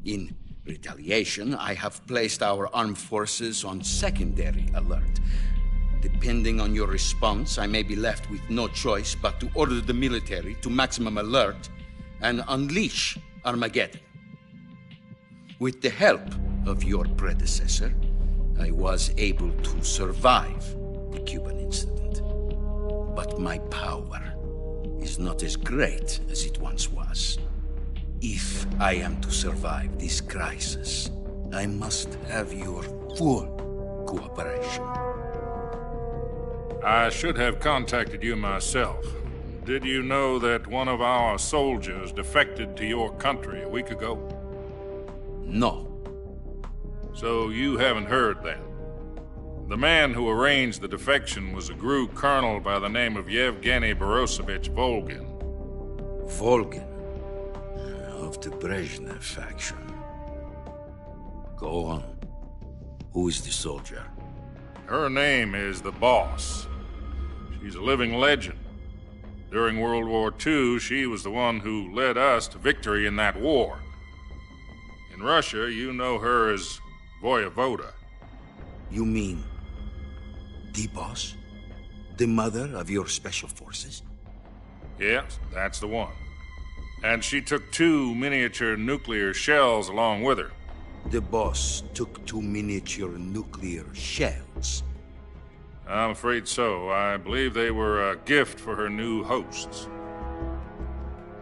In retaliation, I have placed our armed forces on secondary alert. Depending on your response, I may be left with no choice but to order the military to maximum alert and unleash Armageddon. With the help of your predecessor, I was able to survive the Cuban incident. But my power is not as great as it once was. If I am to survive this crisis, I must have your full cooperation. I should have contacted you myself. Did you know that one of our soldiers defected to your country a week ago? No. So you haven't heard then? The man who arranged the defection was a GRU colonel by the name of Yevgeny Borosovich Volgin. Volgin? Of the Brezhnev faction. Go on. Who is the soldier? Her name is the Boss. She's a living legend. During World War II, she was the one who led us to victory in that war. In Russia, you know her as Voyevoda. You mean the Boss? The mother of your special forces? Yes, that's the one. And she took 2 miniature nuclear shells along with her. The boss took 2 miniature nuclear shells. I'm afraid so. I believe they were a gift for her new hosts.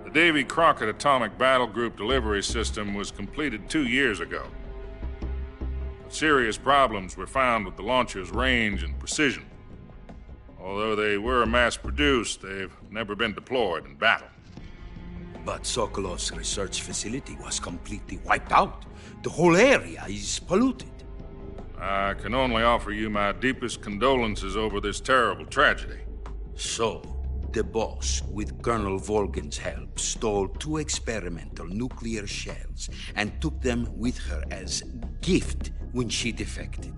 The Davy Crockett Atomic Battle Group delivery system was completed 2 years ago. But serious problems were found with the launcher's range and precision. Although they were mass-produced, they've never been deployed in battle. But Sokolov's research facility was completely wiped out. The whole area is polluted. I can only offer you my deepest condolences over this terrible tragedy. So, the boss, with Colonel Volgin's help, stole 2 experimental nuclear shells and took them with her as gift when she defected.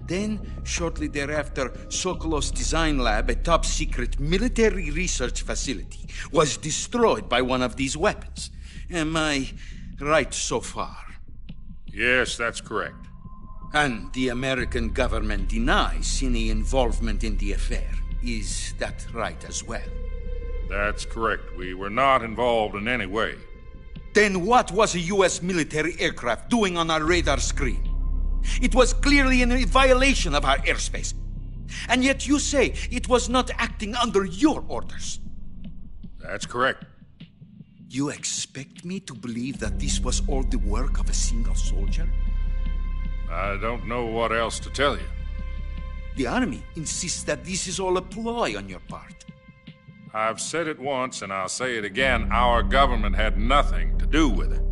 Then, shortly thereafter, Sokolov's design lab, a top-secret military research facility, was destroyed by one of these weapons. Am I right so far? Yes, that's correct. And the American government denies any involvement in the affair. Is that right as well? That's correct. We were not involved in any way. Then what was a U.S. military aircraft doing on our radar screen? It was clearly in violation of our airspace. And yet you say it was not acting under your orders. That's correct. You expect me to believe that this was all the work of a single soldier? I don't know what else to tell you. The Army insists that this is all a ploy on your part. I've said it once, and I'll say it again. Our government had nothing to do with it.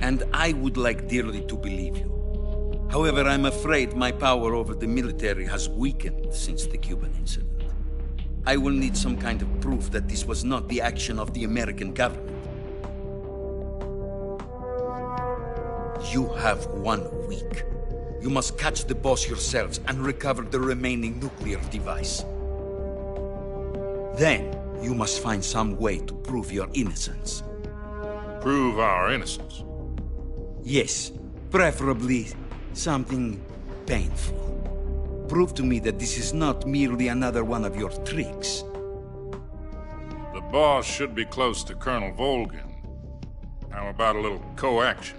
And I would like dearly to believe you. However, I'm afraid my power over the military has weakened since the Cuban incident. I will need some kind of proof that this was not the action of the American government. You have 1 week. You must catch the boss yourselves and recover the remaining nuclear device. Then, you must find some way to prove your innocence. Prove our innocence? Yes, preferably something painful. Prove to me that this is not merely another one of your tricks. The boss should be close to Colonel Volgin. How about a little co-action?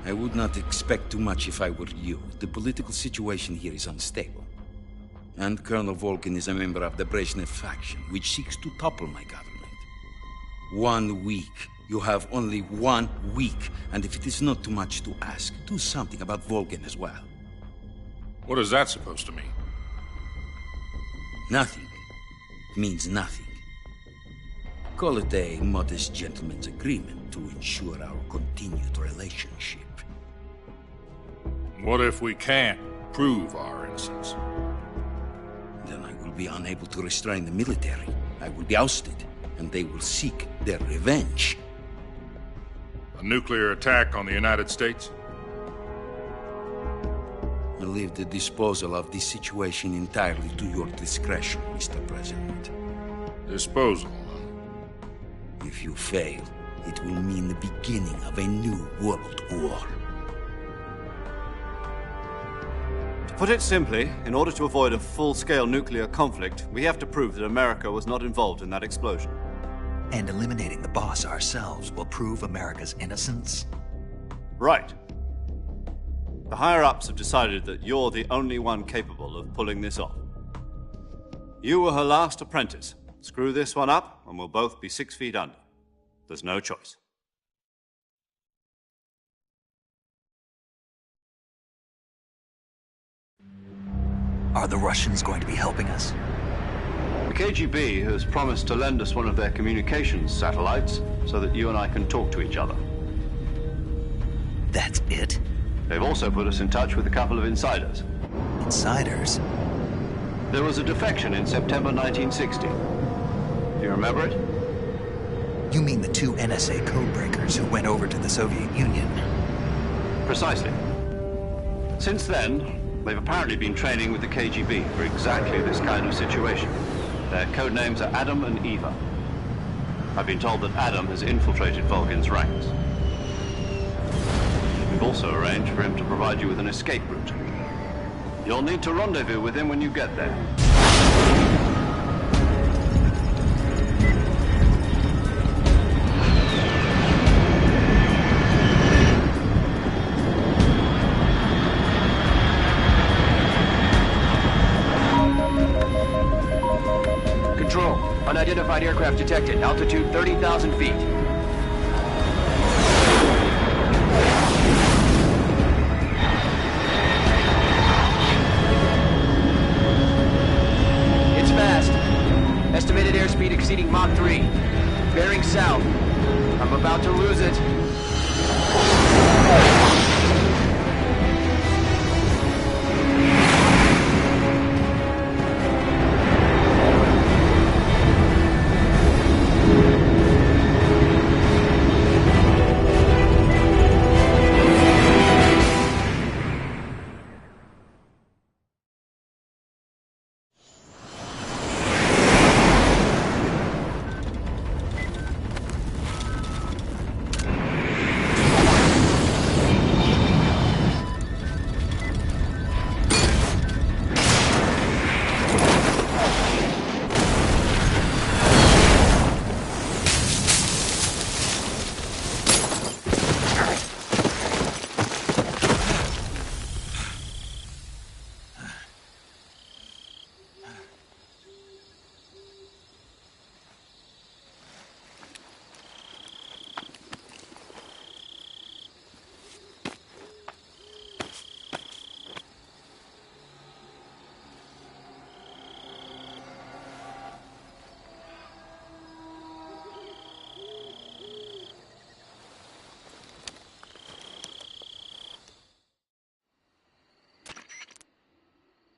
I would not expect too much if I were you. The political situation here is unstable. And Colonel Volgin is a member of the Brezhnev faction, which seeks to topple my government. 1 week. You have only 1 week. And if it is not too much to ask, do something about Volgin as well. What is that supposed to mean? Nothing. It means nothing. Call it a modest gentleman's agreement to ensure our continued relationship. What if we can't prove our innocence? Then I will be unable to restrain the military. I will be ousted, and they will seek their revenge. A nuclear attack on the United States? I leave the disposal of this situation entirely to your discretion, Mr. President. Disposal? If you fail, it will mean the beginning of a new world war. To put it simply, in order to avoid a full-scale nuclear conflict, we have to prove that America was not involved in that explosion. And eliminating the boss ourselves will prove America's innocence? Right. The higher-ups have decided that you're the only one capable of pulling this off. You were her last apprentice. Screw this one up, and we'll both be 6 feet under. There's no choice. Are the Russians going to be helping us? The KGB has promised to lend us one of their communications satellites so that you and I can talk to each other. That's it? They've also put us in touch with a couple of insiders. Insiders? There was a defection in September 1960. Do you remember it? You mean the 2 NSA codebreakers who went over to the Soviet Union? Precisely. Since then, they've apparently been training with the KGB for exactly this kind of situation. Their code names are Adam and Eva. I've been told that Adam has infiltrated Volgin's ranks. We've also arranged for him to provide you with an escape route. You'll need to rendezvous with him when you get there. Control, unidentified aircraft detected. Altitude 30,000 feet. It's fast. Estimated airspeed exceeding Mach 3. Bearing south. I'm about to lose it.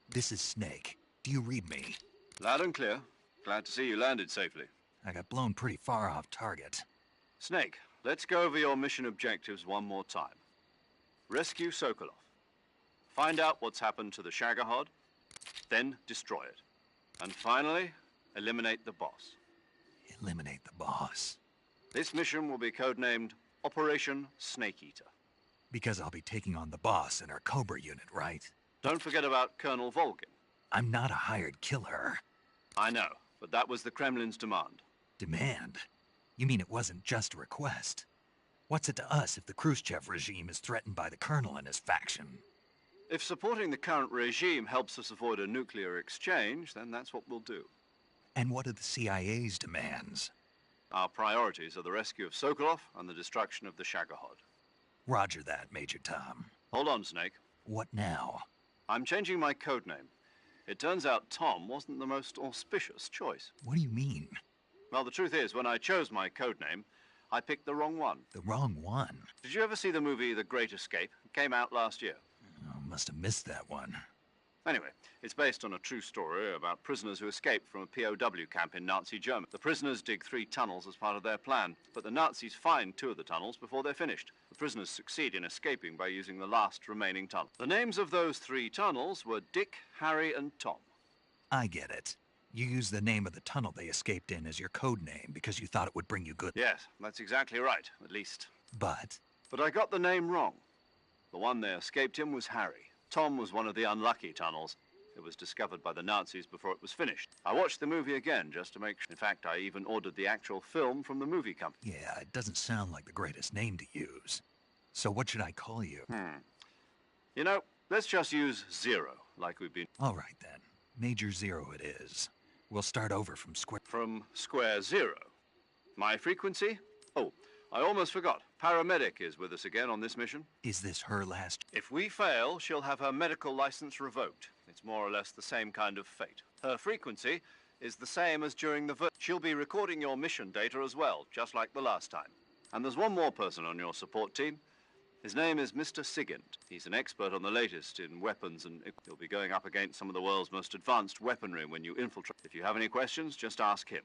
This is Snake. Do you read me? Loud and clear. Glad to see you landed safely. I got blown pretty far off target. Snake, let's go over your mission objectives one more time. Rescue Sokolov. Find out what's happened to the Shagohod, then destroy it. And finally, eliminate the boss. Eliminate the boss. This mission will be codenamed Operation Snake Eater. Because I'll be taking on the boss in our Cobra unit, right? Don't forget about Colonel Volgin. I'm not a hired killer. I know, but that was the Kremlin's demand. Demand? You mean it wasn't just a request? What's it to us if the Khrushchev regime is threatened by the Colonel and his faction? If supporting the current regime helps us avoid a nuclear exchange, then that's what we'll do. And what are the CIA's demands? Our priorities are the rescue of Sokolov and the destruction of the Shagohod. Roger that, Major Tom. Hold on, Snake. What now? I'm changing my codename. It turns out Tom wasn't the most auspicious choice. What do you mean? Well, the truth is, when I chose my codename, I picked the wrong one. The wrong one? Did you ever see the movie The Great Escape? It came out last year. Oh, must have missed that one. Anyway, it's based on a true story about prisoners who escaped from a POW camp in Nazi Germany. The prisoners dig 3 tunnels as part of their plan, but the Nazis find 2 of the tunnels before they're finished. The prisoners succeed in escaping by using the last remaining tunnel. The names of those 3 tunnels were Dick, Harry, and Tom. I get it. You used the name of the tunnel they escaped in as your code name because you thought it would bring you good. Yes, that's exactly right, at least. But I got the name wrong. The one they escaped in was Harry. Tom was one of the unlucky tunnels. It was discovered by the Nazis before it was finished. I watched the movie again just to make sure. In fact, I even ordered the actual film from the movie company. Yeah, it doesn't sound like the greatest name to use. So what should I call you? You know, let's just use Zero, like we've been... All right, then. Major Zero it is. We'll start over from square... From square 0. My frequency? Oh, I almost forgot. Paramedic is with us again on this mission. Is this her last... If we fail, she'll have her medical license revoked. It's more or less the same kind of fate. Her frequency is the same as during the... She'll be recording your mission data as well, just like the last time. And there's one more person on your support team. His name is Mr. Sigint. He's an expert on the latest in weapons, and he'll be going up against some of the world's most advanced weaponry when you infiltrate. If you have any questions, just ask him.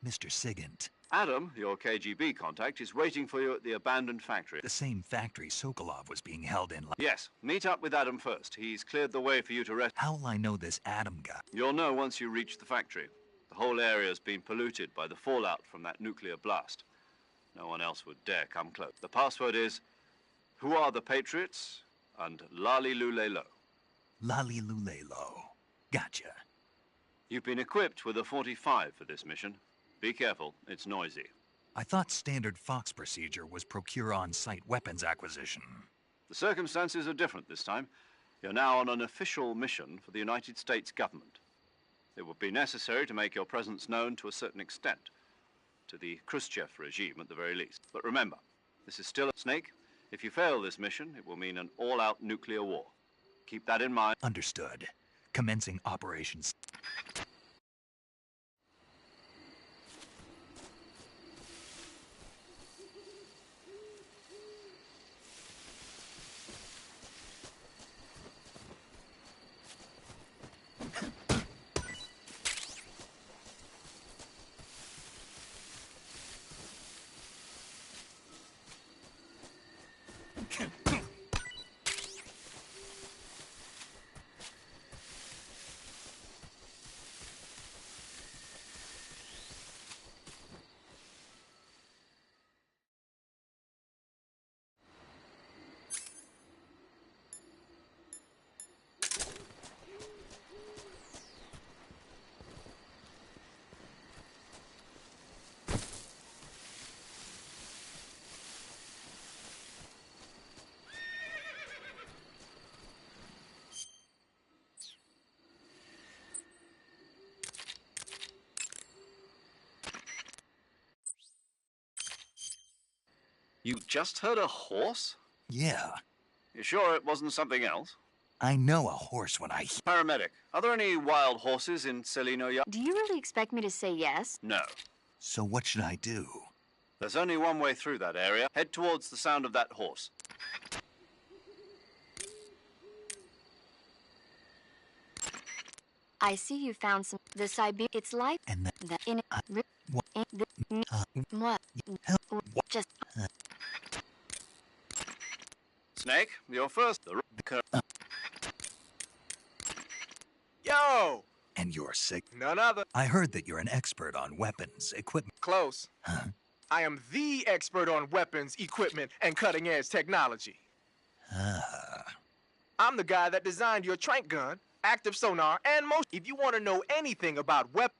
Mr. Sigint. Adam, your KGB contact, is waiting for you at the abandoned factory. The same factory Sokolov was being held in. Yes, meet up with Adam first. He's cleared the way for you to rest. How will I know this Adam guy? You'll know once you reach the factory. The whole area's been polluted by the fallout from that nuclear blast. No one else would dare come close. The password is, "Who are the Patriots?" and Lali Lule Lo. Lali Lule Lo. Gotcha. You've been equipped with a 45 for this mission. Be careful, it's noisy. I thought standard Fox procedure was procure on-site weapons acquisition. The circumstances are different this time. You're now on an official mission for the United States government. It would be necessary to make your presence known to a certain extent. To the Khrushchev regime, at the very least. But remember, this is still a Snake. If you fail this mission, it will mean an all-out nuclear war. Keep that in mind. Understood. Commencing operations. You just heard a horse? Yeah. You sure it wasn't something else? I know a horse when I... Paramedic, are there any wild horses in Celino Yard? Do you really expect me to say yes? No. So what should I do? There's only one way through that area. Head towards the sound of that horse. I see you found some... The Siberian... It's like... And the... In... What? Just... Snake, you're first. Yo! And you're sick. None other. I heard that you're an expert on weapons, equipment. Close. Huh? I am the expert on weapons, equipment, and cutting-edge technology. I'm the guy that designed your trank gun, active sonar, and most... If you want to know anything about weapons...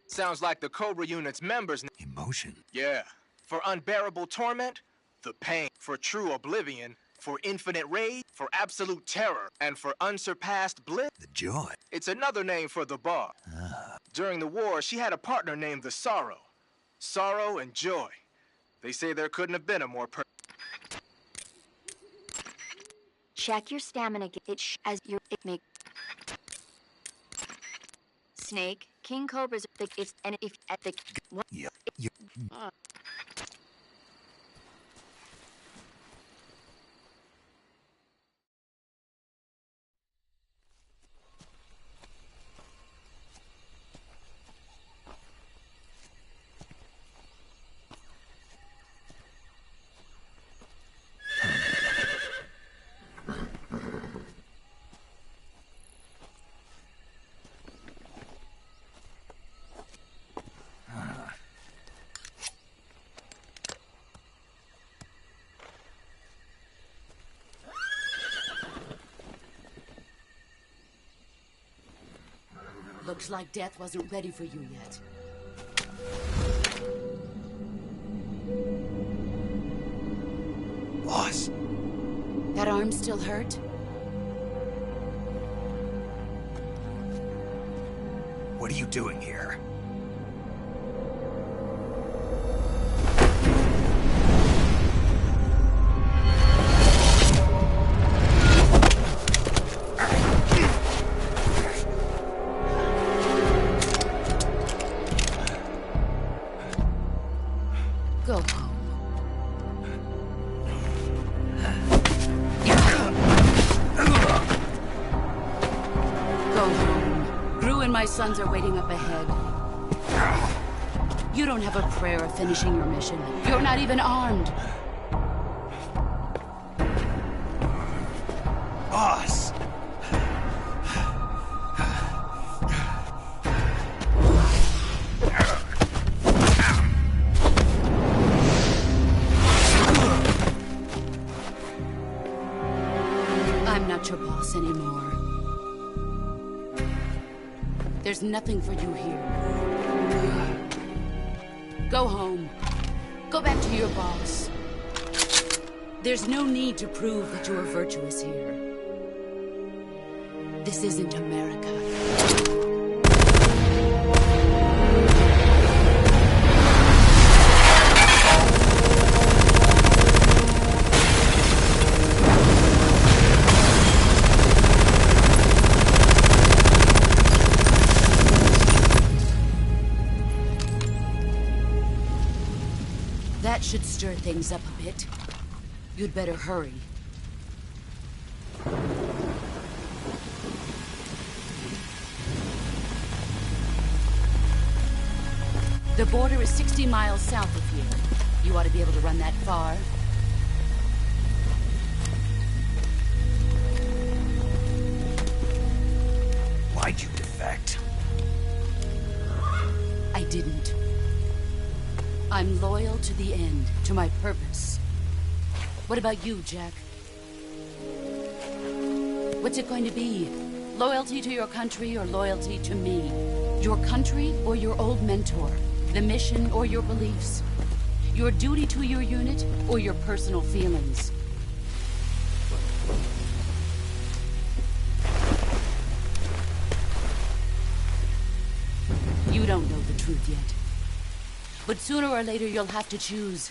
Sounds like the Cobra Unit's members... Emotion? Yeah. For unbearable torment, the pain. For true oblivion, for infinite rage, for absolute terror, and for unsurpassed bliss. The joy. It's another name for the boss. During the war, she had a partner named the Sorrow. Sorrow and joy. They say there couldn't have been a more Check your stamina. Snake, King Cobra's it's and if at the what? Yeah. Looks like death wasn't ready for you yet. Boss. That arm still hurt? What are you doing here? Go home. Go home. Gru and my sons are waiting up ahead. You don't have a prayer of finishing your mission. You're not even armed. Boss! I'm not your boss anymore. There's nothing for you here. Go home. Go back to your boss. There's no need to prove that you are virtuous here. This isn't America. That should stir things up a bit. You'd better hurry. The border is 60 miles south of here. You ought to be able to run that far. Why'd you defect? I didn't. I'm loyal to the end, to my purpose. What about you, Jack? What's it going to be? Loyalty to your country or loyalty to me? Your country or your old mentor? The mission or your beliefs? Your duty to your unit or your personal feelings? You don't know the truth yet. But sooner or later you'll have to choose.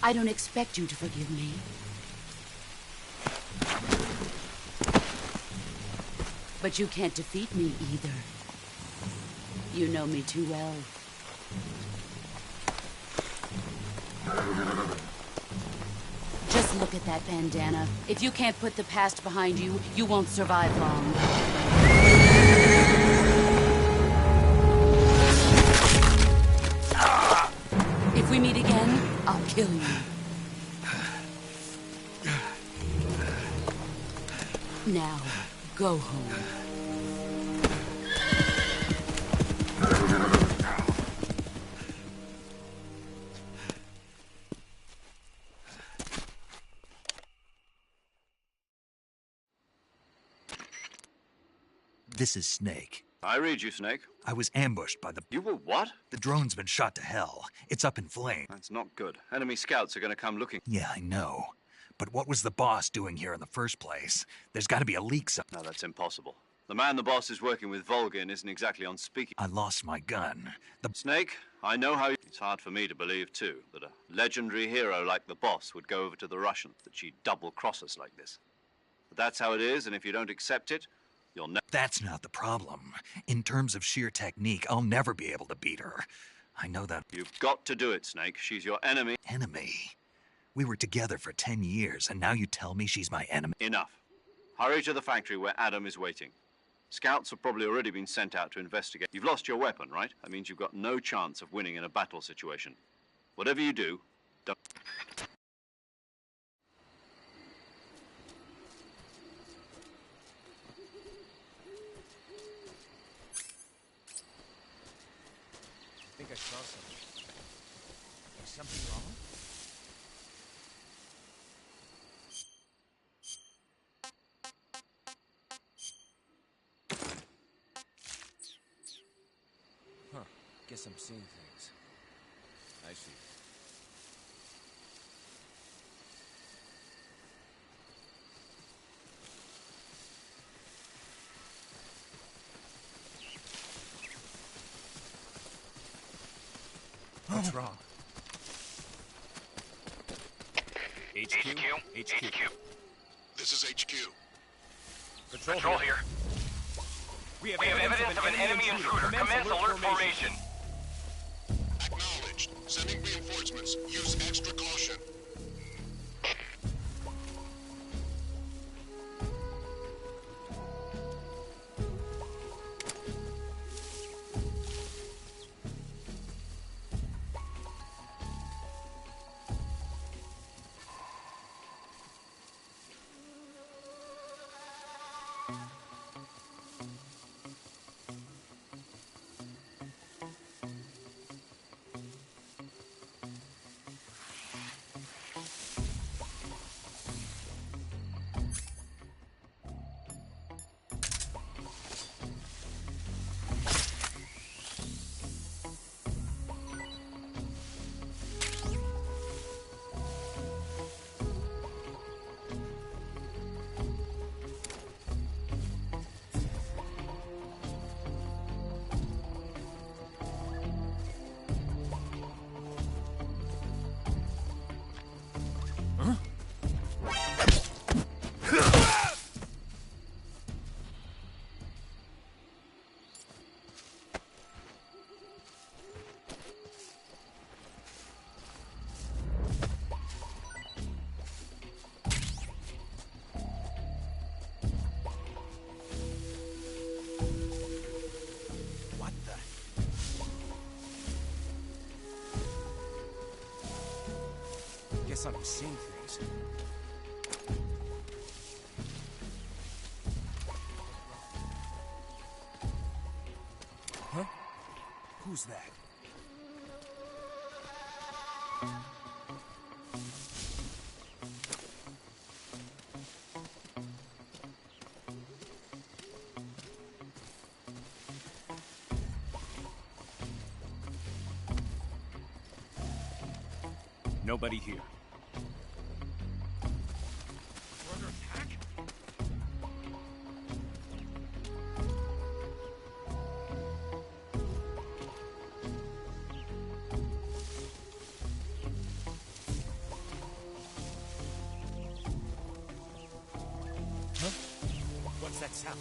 I don't expect you to forgive me. But you can't defeat me either. You know me too well. Just look at that bandana. If you can't put the past behind you, you won't survive long. If we meet again, I'll kill you. Now, go home. This is Snake. I read you, Snake. I was ambushed by the... You were what? The drone's been shot to hell. It's up in flames. That's not good. Enemy scouts are going to come looking. Yeah, I know. But what was the boss doing here in the first place? There's got to be a leak somewhere. No, that's impossible. The man the boss is working with, Volgin, isn't exactly on speaking. I lost my gun. Snake, I know how... It's hard for me to believe, too, that a legendary hero like the boss would go over to the Russians, that she'd double-cross us like this. But that's how it is, and if you don't accept it, you'll never... That's not the problem. In terms of sheer technique, I'll never be able to beat her. I know that... You've got to do it, Snake. She's your enemy. Enemy? We were together for 10 years, and now you tell me she's my enemy? Enough. Hurry to the factory where Adam is waiting. Scouts have probably already been sent out to investigate. You've lost your weapon, right? That means you've got no chance of winning in a battle situation. Whatever you do, don't... I think I saw something. Is something wrong? Huh. Guess I'm seeing things. I see. What's wrong? HQ. This is HQ. Patrol here. We have evidence of an enemy intruder. Commence alert formation. Acknowledged. Sending reinforcements. Use extra caution. Who's that? Nobody here. We're under attack? Huh? What's that sound?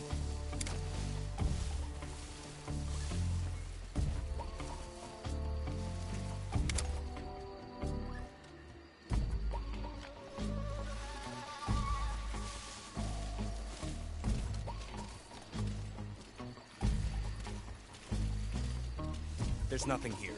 There's nothing here.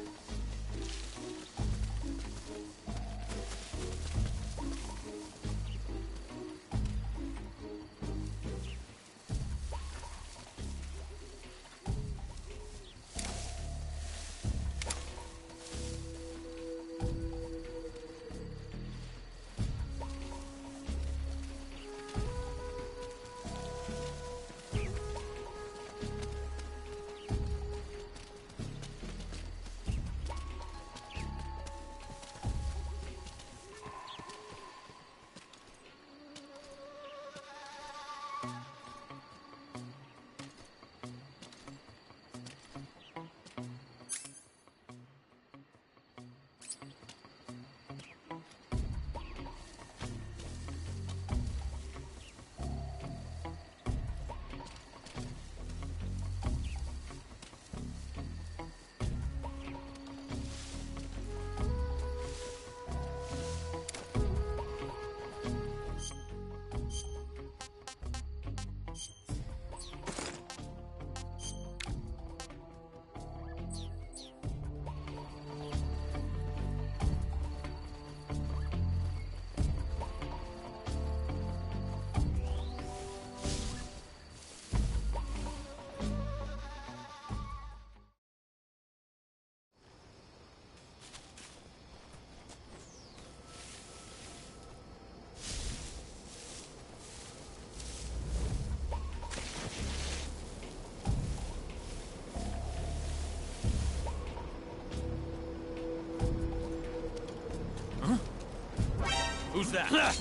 Who's that?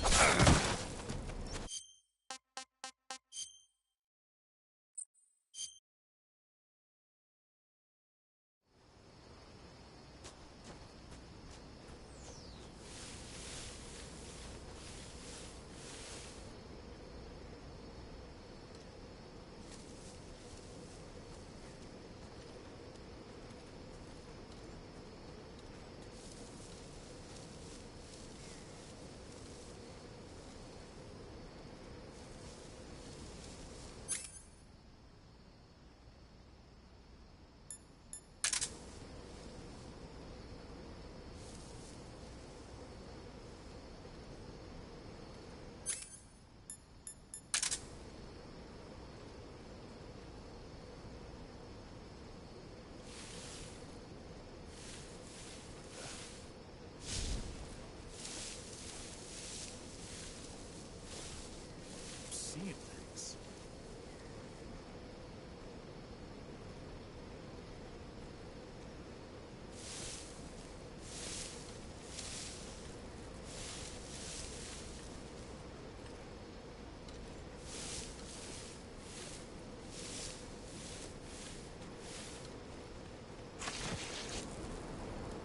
Seeing things.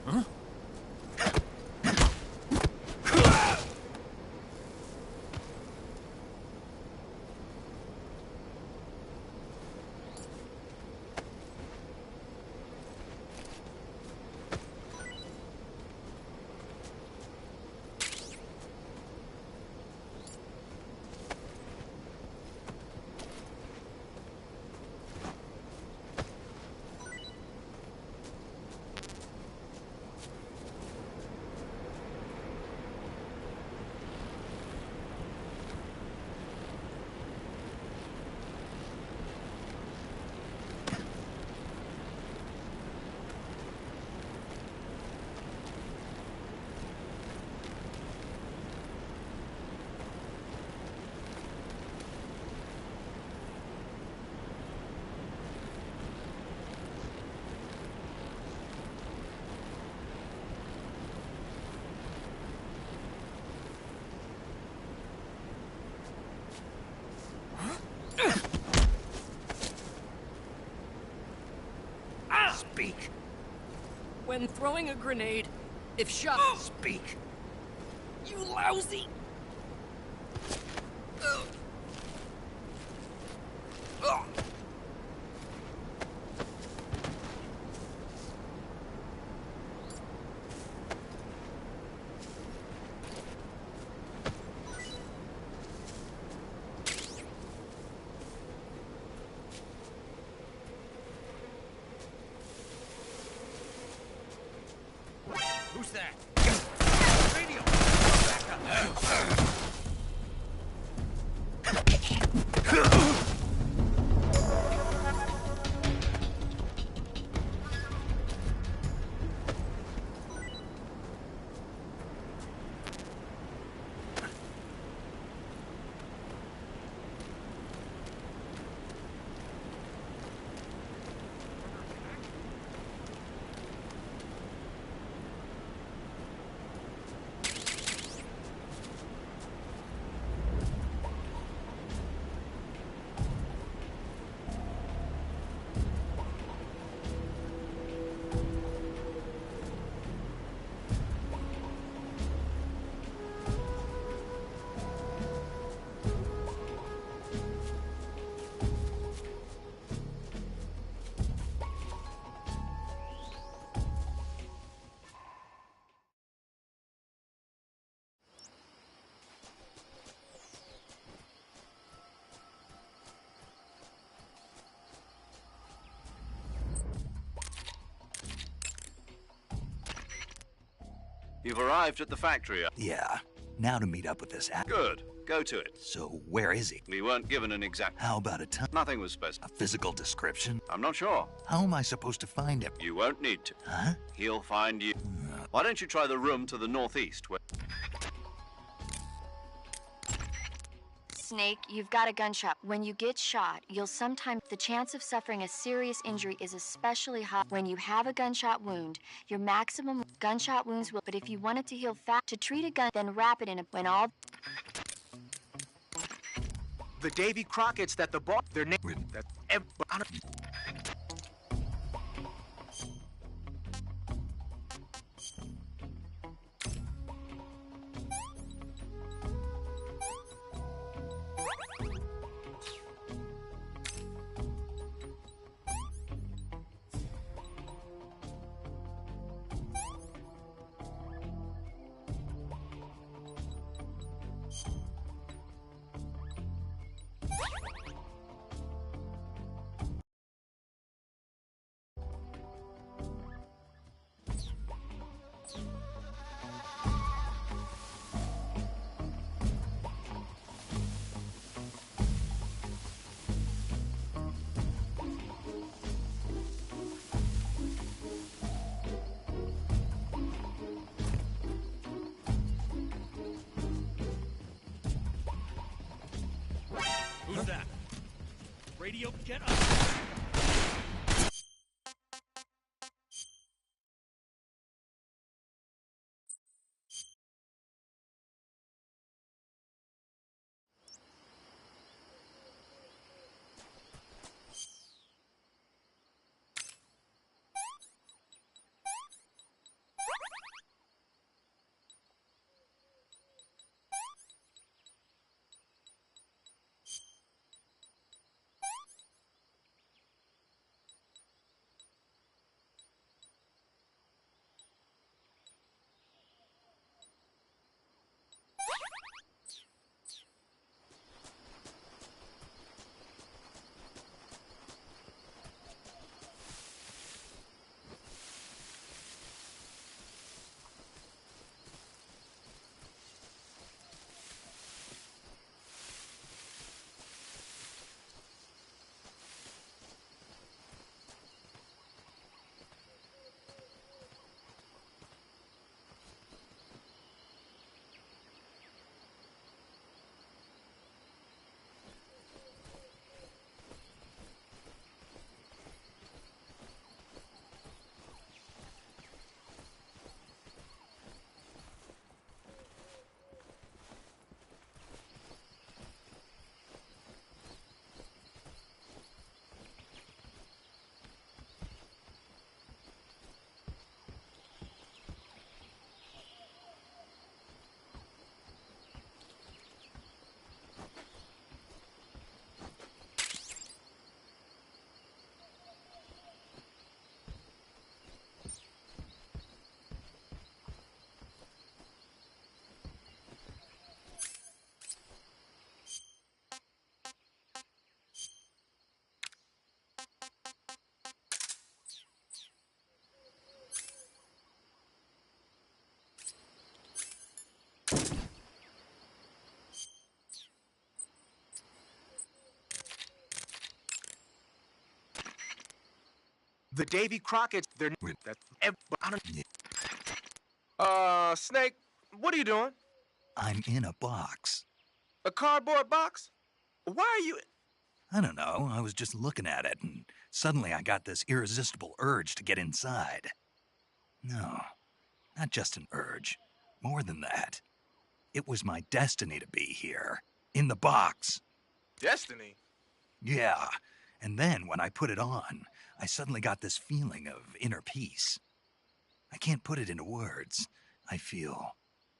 Huh? Speak. When throwing a grenade, if shot... Speak. You lousy... Who's that? Radio! Back up! You've arrived at the factory. Yeah. Now to meet up with this Good. Go to it. So, where is he? We weren't given an exact... How about a time? Nothing was specified. A physical description? I'm not sure. How am I supposed to find him? You won't need to. Huh? He'll find you. Why don't you try the room to the northeast where... Snake, you've got a gunshot. When you get shot, you'll sometimes... The chance of suffering a serious injury is especially high. When you have a gunshot wound, your maximum gunshot wounds will... But if you want it to heal fast, to treat a gun, then wrap it in a... When all... The Davy Crockett's that the boss... Their name... That... Who's that? Radio, get up! The Davy Crockett's, they're... I don't... Snake, what are you doing? I'm in a box. A cardboard box? Why are you... I don't know, I was just looking at it, and suddenly I got this irresistible urge to get inside. No, not just an urge. More than that. It was my destiny to be here. In the box. Destiny? Yeah, and then when I put it on, I suddenly got this feeling of inner peace. I can't put it into words. I feel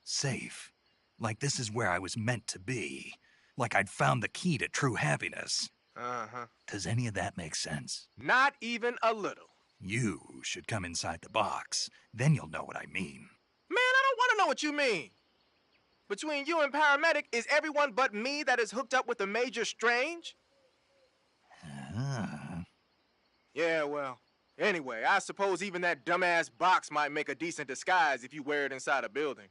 safe. Like this is where I was meant to be. Like I'd found the key to true happiness. Uh-huh. Does any of that make sense? Not even a little. You should come inside the box. Then you'll know what I mean. Man, I don't want to know what you mean. Between you and Paramedic, is everyone but me that is hooked up with a Major Strange? Yeah, well, anyway, I suppose even that dumbass box might make a decent disguise if you wear it inside a building.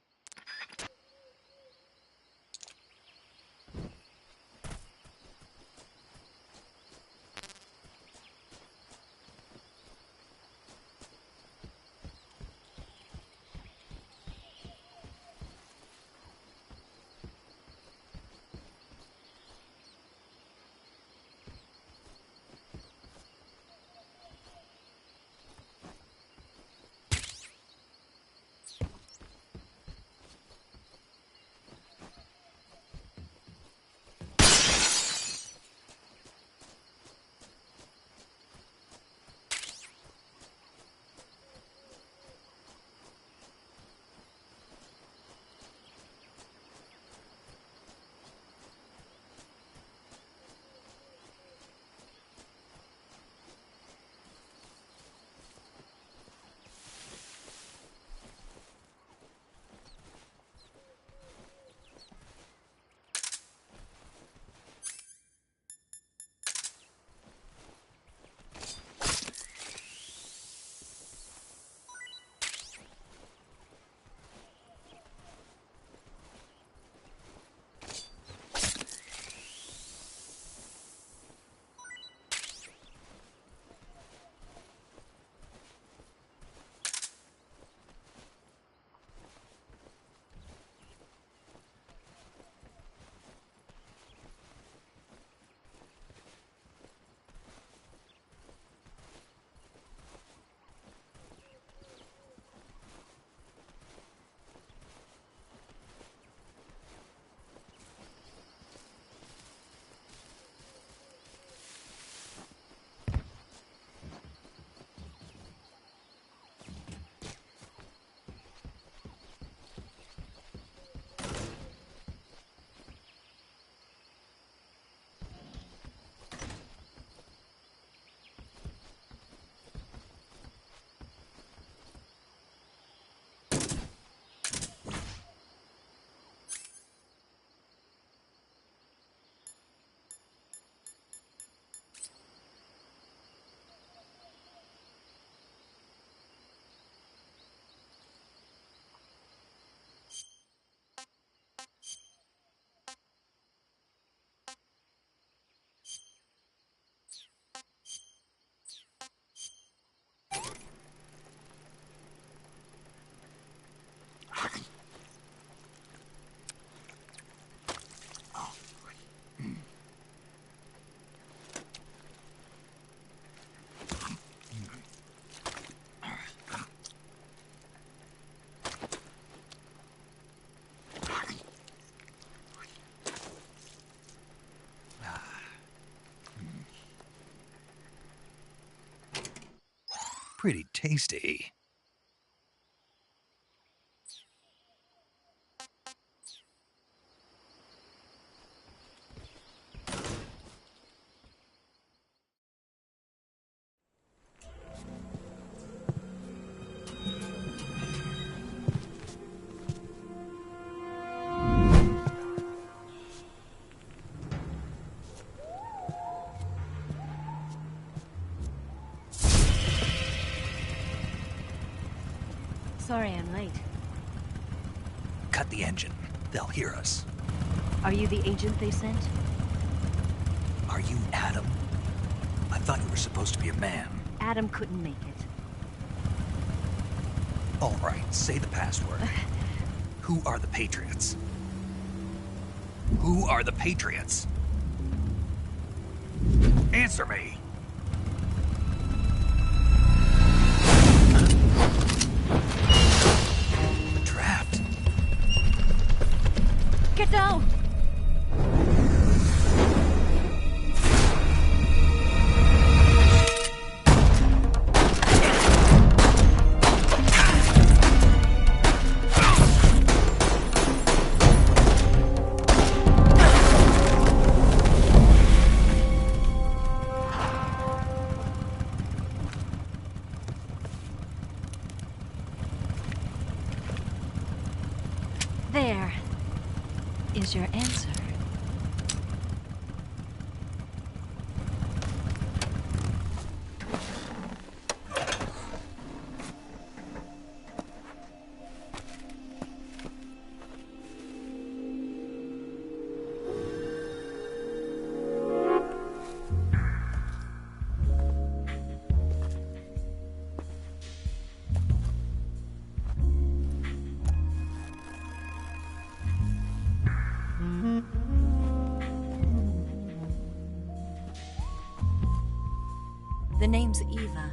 Pretty tasty. Sorry I'm late. Cut the engine. They'll hear us. Are you the agent they sent? Are you Adam? I thought you were supposed to be a man. Adam couldn't make it. All right, say the password. Who are the Patriots? Who are the Patriots? Answer me! The draft. Get down! There is your answer. The name's Eva.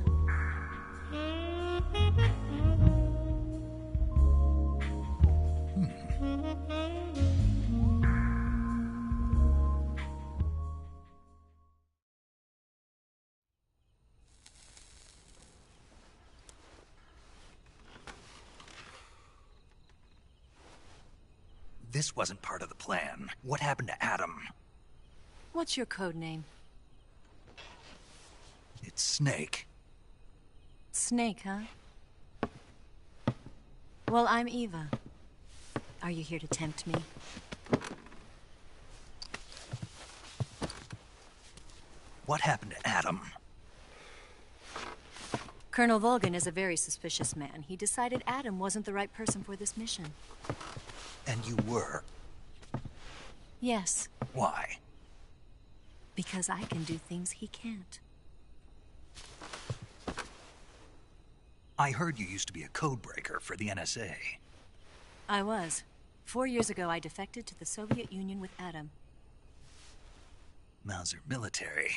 This wasn't part of the plan. What happened to Adam? What's your code name? It's Snake. Snake, huh? Well, I'm Eva. Are you here to tempt me? What happened to Adam? Colonel Volgin is a very suspicious man. He decided Adam wasn't the right person for this mission. And you were? Yes. Why? Because I can do things he can't. I heard you used to be a codebreaker for the NSA. I was. 4 years ago, I defected to the Soviet Union with Adam. Mauser military.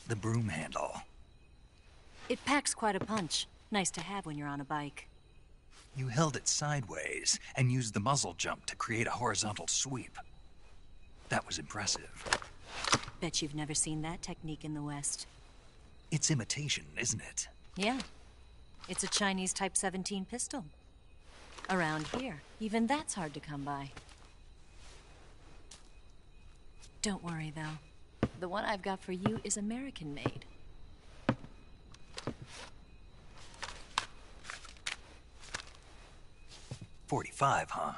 The broom handle. It packs quite a punch. Nice to have when you're on a bike. You held it sideways and used the muzzle jump to create a horizontal sweep. That was impressive. Bet you've never seen that technique in the West. It's imitation, isn't it? Yeah. It's a Chinese Type 17 pistol. Around here, even that's hard to come by. Don't worry, though. The one I've got for you is American-made. .45, huh?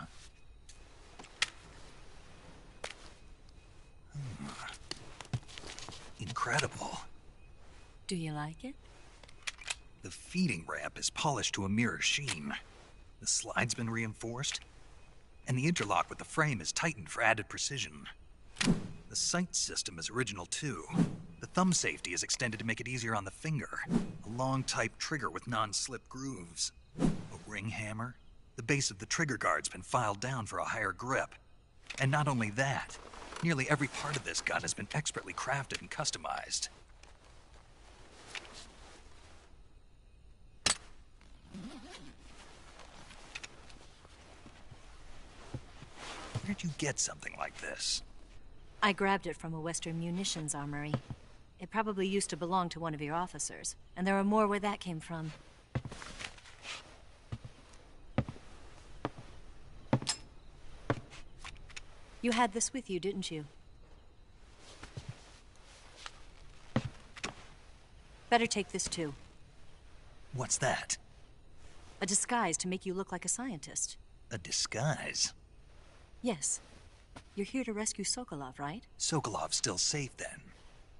Incredible. Do you like it? The feeding ramp is polished to a mirror sheen. The slide's been reinforced, and the interlock with the frame is tightened for added precision. The sight system is original too. The thumb safety is extended to make it easier on the finger. A long type trigger with non-slip grooves. A ring hammer. The base of the trigger guard's been filed down for a higher grip. And not only that, nearly every part of this gun has been expertly crafted and customized. Where'd you get something like this? I grabbed it from a Western munitions armory. It probably used to belong to one of your officers, and there are more where that came from. You had this with you, didn't you? Better take this too. What's that? A disguise to make you look like a scientist. A disguise? Yes. You're here to rescue Sokolov, right? Sokolov's still safe then?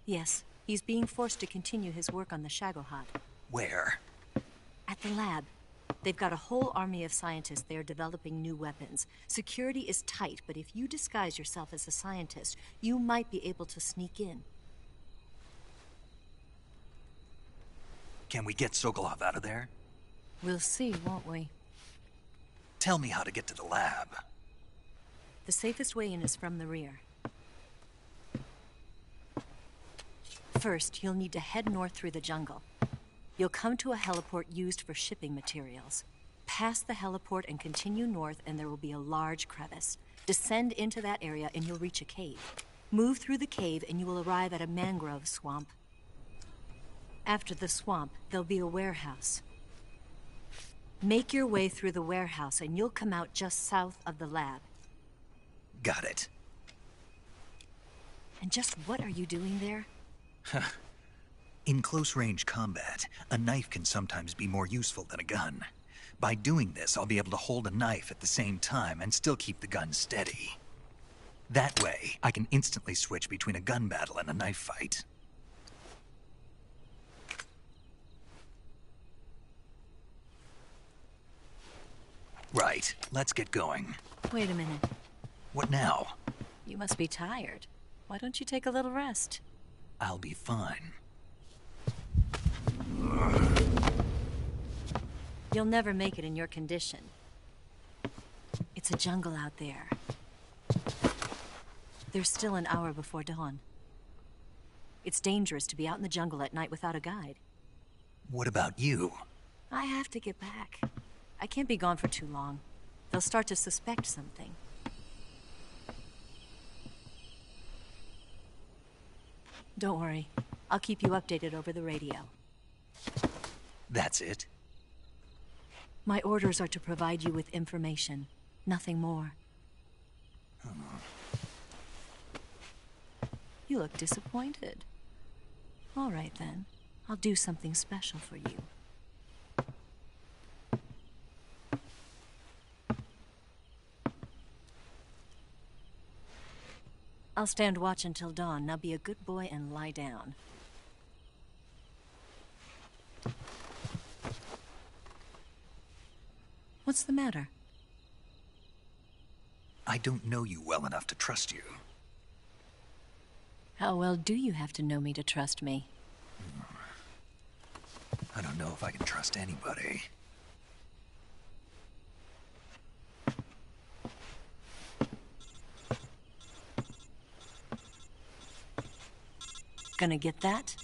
Yes. He's being forced to continue his work on the Shagohod. Where? At the lab. They've got a whole army of scientists there developing new weapons. Security is tight, but if you disguise yourself as a scientist, you might be able to sneak in. Can we get Sokolov out of there? We'll see, won't we? Tell me how to get to the lab. The safest way in is from the rear. First, you'll need to head north through the jungle. You'll come to a heliport used for shipping materials. Pass the heliport and continue north, and there will be a large crevice. Descend into that area and you'll reach a cave. Move through the cave and you will arrive at a mangrove swamp. After the swamp, there'll be a warehouse. Make your way through the warehouse and you'll come out just south of the lab. Got it. And just what are you doing there? In close-range combat, a knife can sometimes be more useful than a gun. By doing this, I'll be able to hold a knife at the same time and still keep the gun steady. That way, I can instantly switch between a gun battle and a knife fight. Right, let's get going. Wait a minute. What now? You must be tired. Why don't you take a little rest? I'll be fine. You'll never make it in your condition. It's a jungle out there. There's still an hour before dawn. It's dangerous to be out in the jungle at night without a guide. What about you? I have to get back. I can't be gone for too long. They'll start to suspect something. Don't worry. I'll keep you updated over the radio. That's it? My orders are to provide you with information. Nothing more. You look disappointed. All right, then. I'll do something special for you. I'll stand watch until dawn. Now be a good boy and lie down. What's the matter? I don't know you well enough to trust you. How well do you have to know me to trust me? I don't know if I can trust anybody. Gonna get that?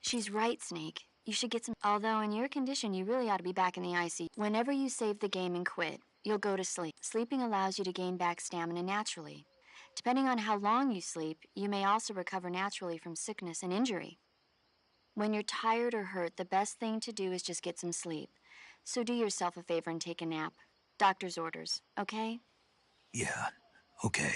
She's right, Snake. You should get some... Although in your condition, you really ought to be back in the IC. Whenever you save the game and quit, you'll go to sleep. Sleeping allows you to gain back stamina naturally. Depending on how long you sleep, you may also recover naturally from sickness and injury. When you're tired or hurt, the best thing to do is just get some sleep. So do yourself a favor and take a nap. Doctor's orders, okay? Yeah, okay.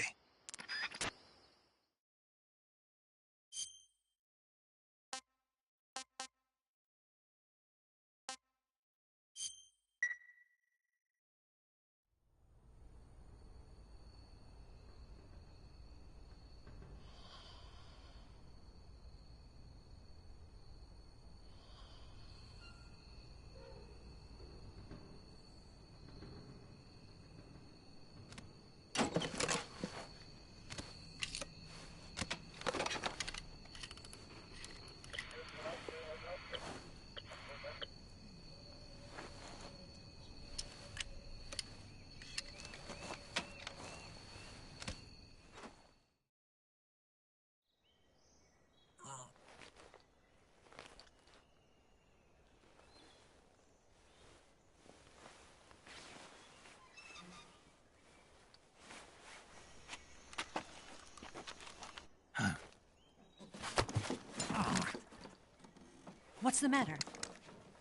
What's the matter?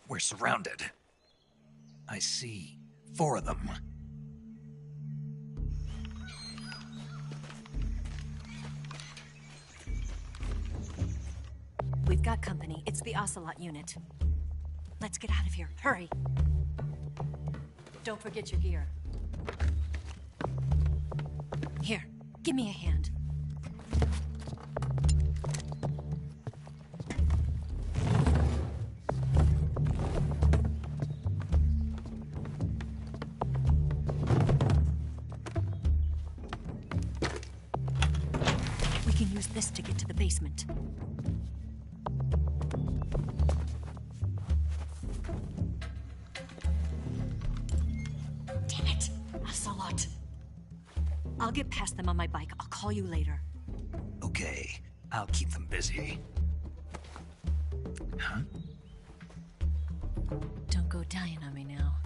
We're surrounded. I see 4 of them. We've got company. It's the Ocelot unit. Let's get out of here. Hurry. Don't forget your gear. Here, give me a hand. basement. Damn it! Ocelot! I'll get past them on my bike. I'll call you later. Okay, I'll keep them busy. Huh? Don't go dying on me now.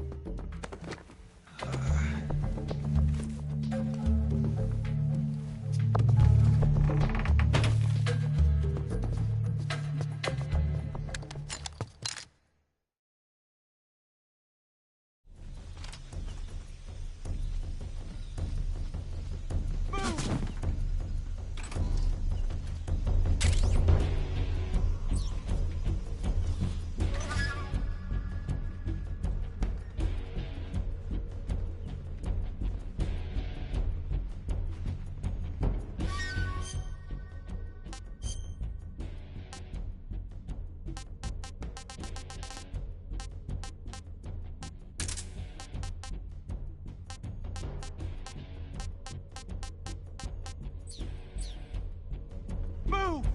Move!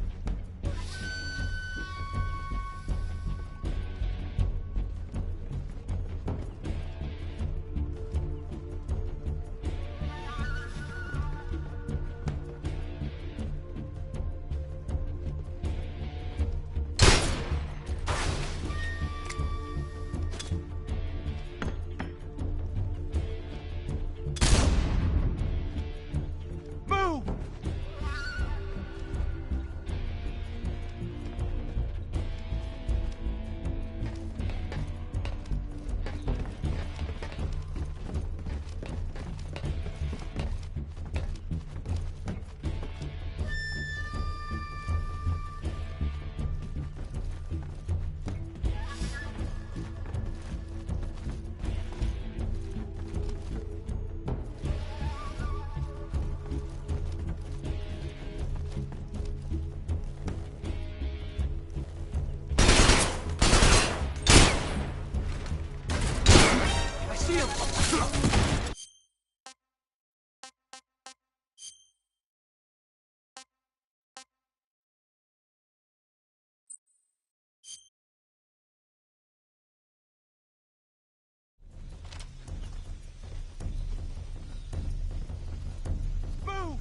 Move! I see him! Move!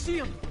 see him!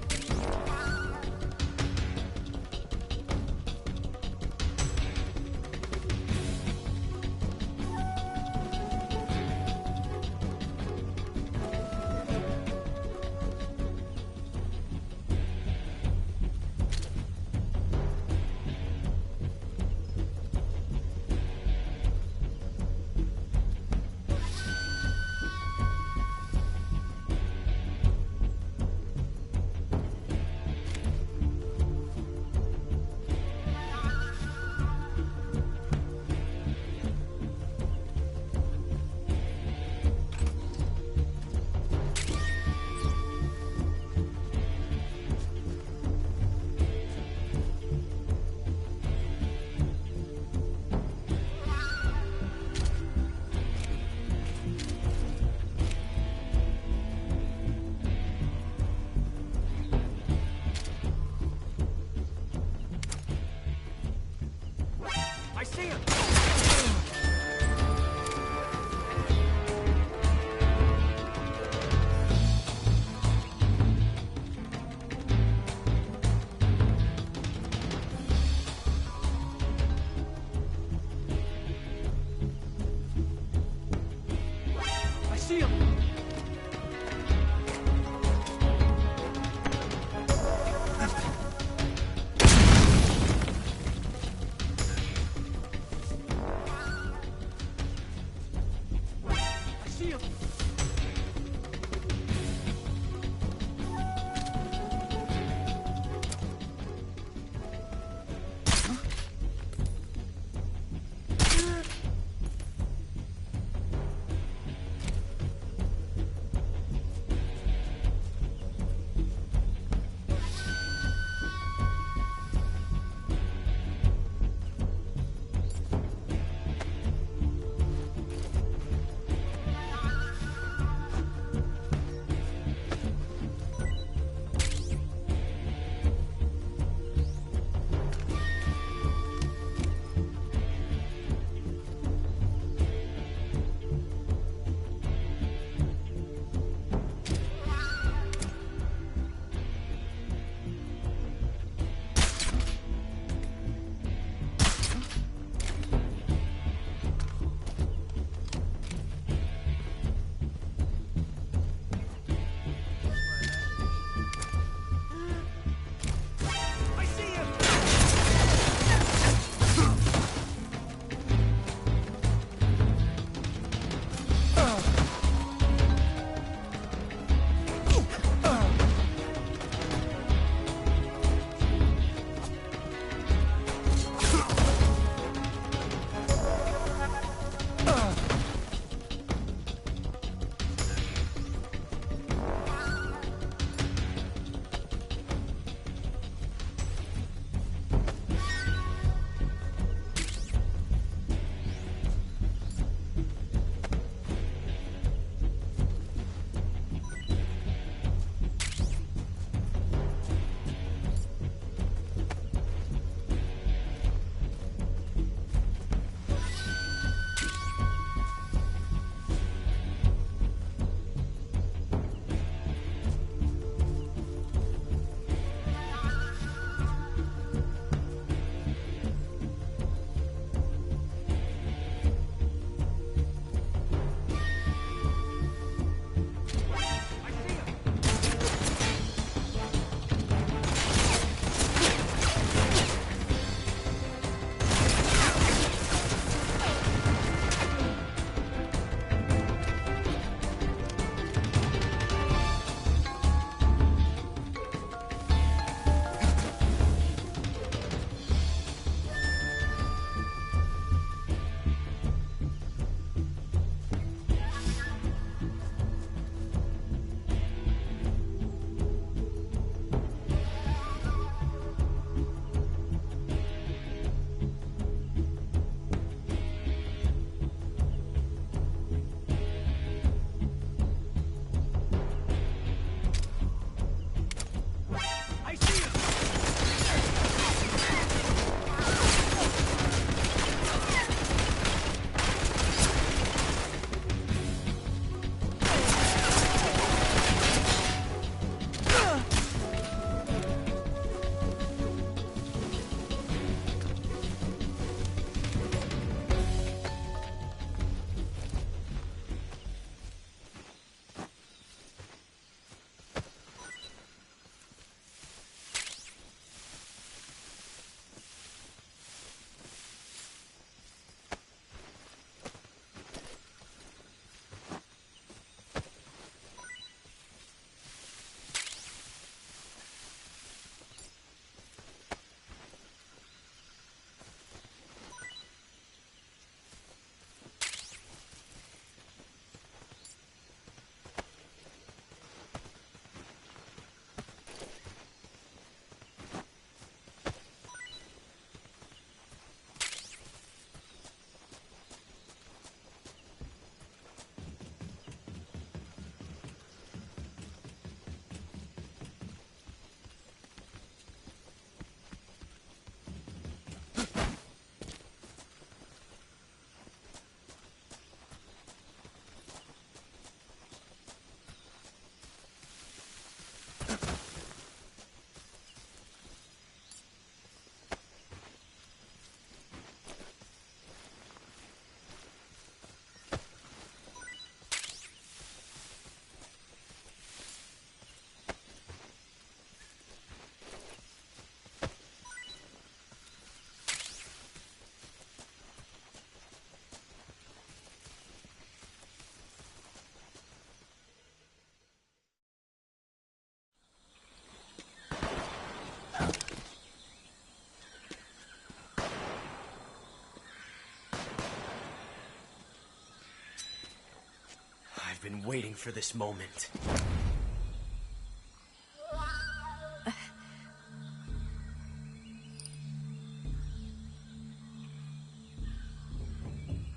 been waiting for this moment.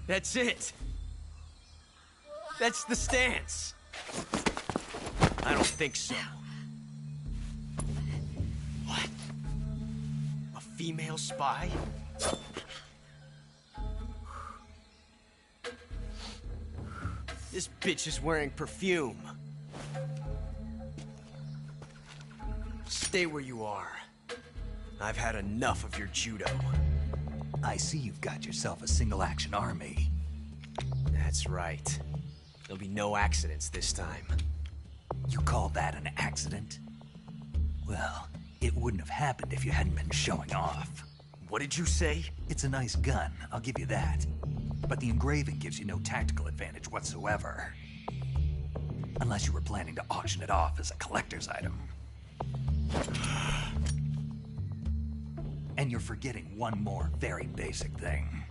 That's it! That's the stance! I don't think so. What? A female spy? This bitch is wearing perfume. Stay where you are. I've had enough of your judo. I see you've got yourself a single-action army. That's right. There'll be no accidents this time. You call that an accident? Well, it wouldn't have happened if you hadn't been showing off. What did you say? It's a nice gun, I'll give you that. But the engraving gives you no tactical advantage whatsoever. Unless you were planning to auction it off as a collector's item. And you're forgetting one more very basic thing.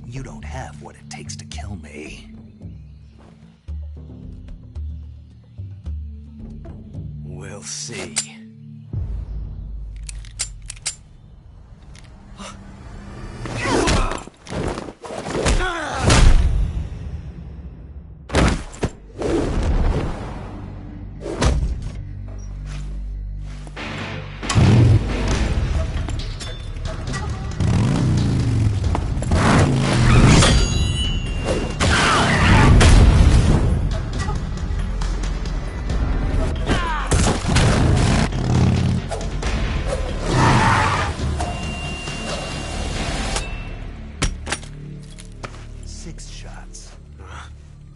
You don't have what it takes to kill me. We'll see.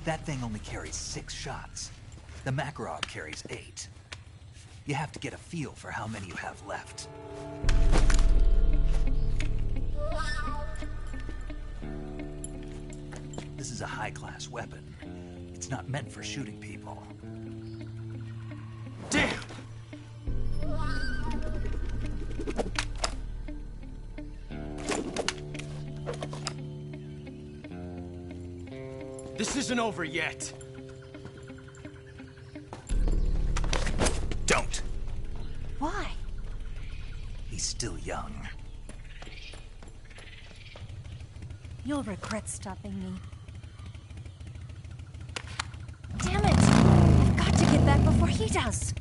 That thing only carries 6 shots. The Makarov carries 8. You have to get a feel for how many you have left. This is a high-class weapon. It's not meant for shooting people. Damn! This isn't over yet. Don't. Why? He's still young. You'll regret stopping me. Damn it! I've got to get back before he does.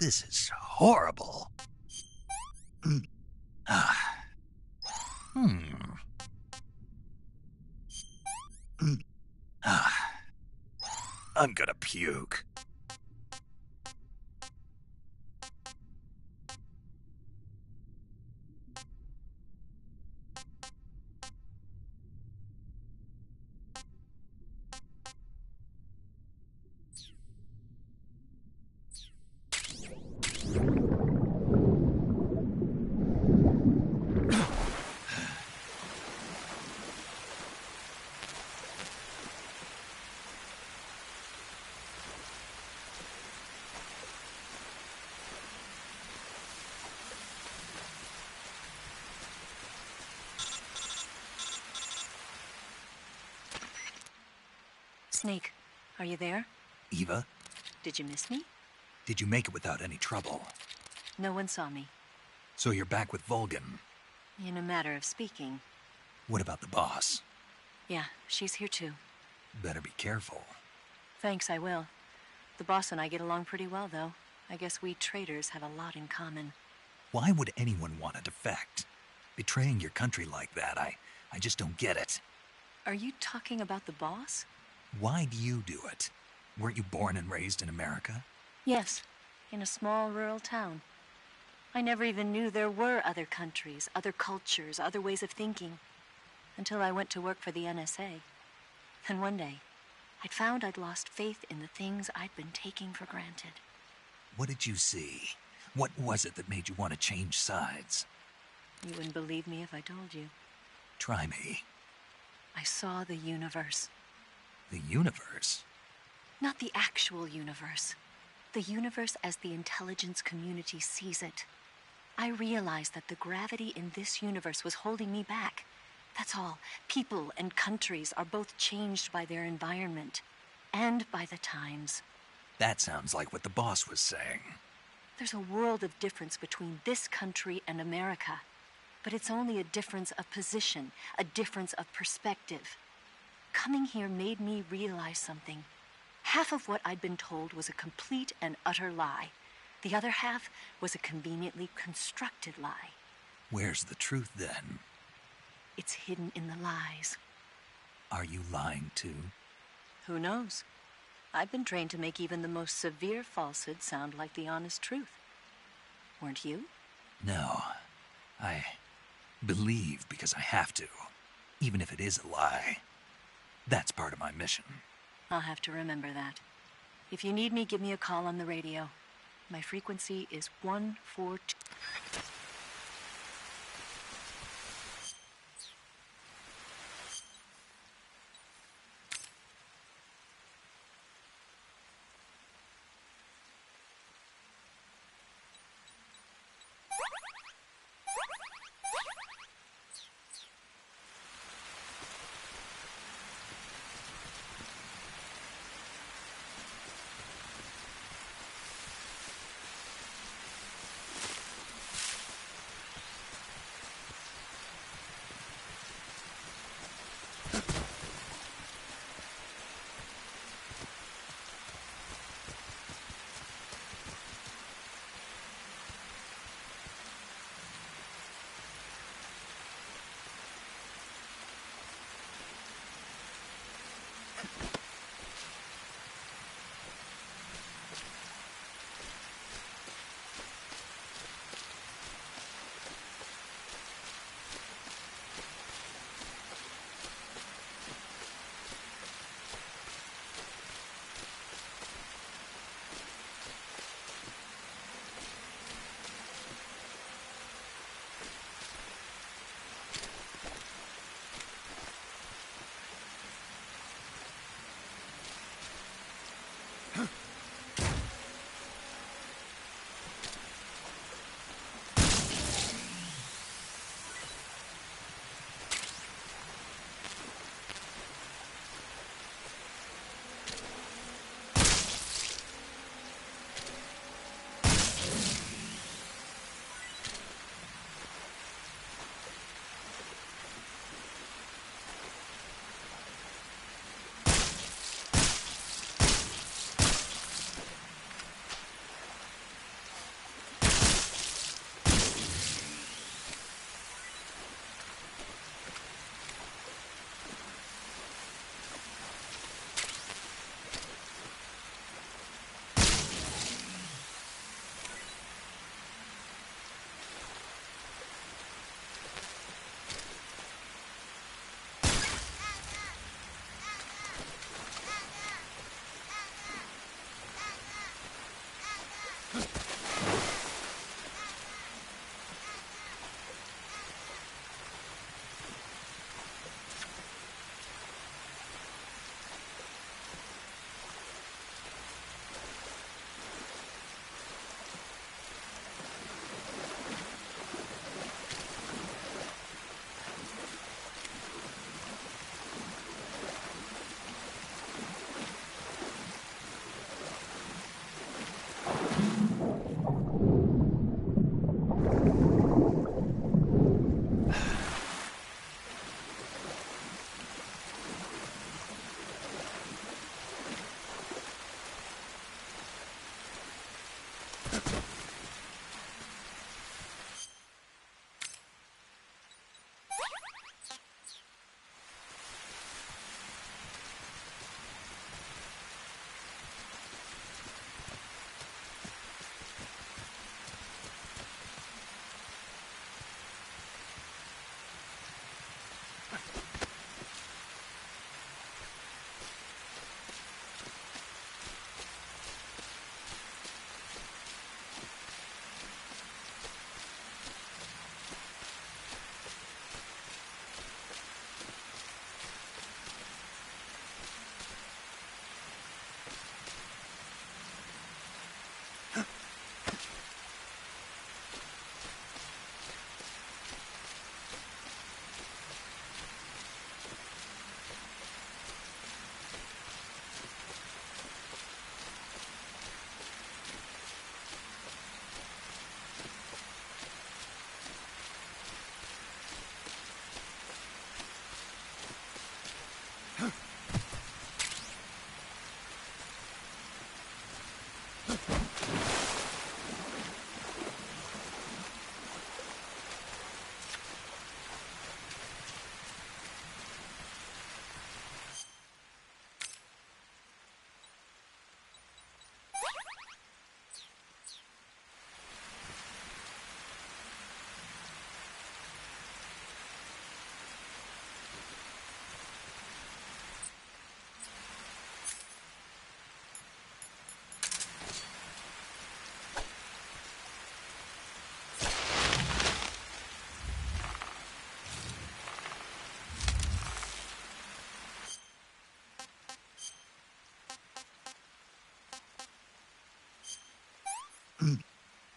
This is horrible. I'm gonna puke. Snake, are you there? Eva, Did you miss me? did you make it without any trouble? No one saw me. So you're back with Vulcan. In a matter of speaking. What about the boss? Yeah, she's here too. Better be careful. Thanks, I will. The boss and I get along pretty well, though. I guess we traitors have a lot in common. Why would anyone want to defect? Betraying your country like that, I just don't get it. Are you talking about the boss? Why do you do it? Weren't you born and raised in America? Yes, in a small rural town. I never even knew there were other countries, other cultures, other ways of thinking, until I went to work for the NSA. Then one day, I'd found I'd lost faith in the things I'd been taking for granted. What did you see? What was it that made you want to change sides? You wouldn't believe me if I told you. Try me. I saw the universe. The universe? Not the actual universe. The universe as the intelligence community sees it. I realized that the gravity in this universe was holding me back. That's all. People and countries are both changed by their environment and by the times. That sounds like what the boss was saying. There's a world of difference between this country and America. But it's only a difference of position, a difference of perspective. Coming here made me realize something. Half of what I'd been told was a complete and utter lie. The other half was a conveniently constructed lie. Where's the truth, then? It's hidden in the lies. Are you lying, too? Who knows? I've been trained to make even the most severe falsehood sound like the honest truth. Weren't you? No. I believe because I have to, even if it is a lie. That's part of my mission. I'll have to remember that. If you need me, give me a call on the radio. My frequency is 142.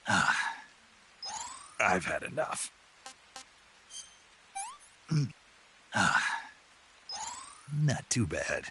I've had enough. Not too bad.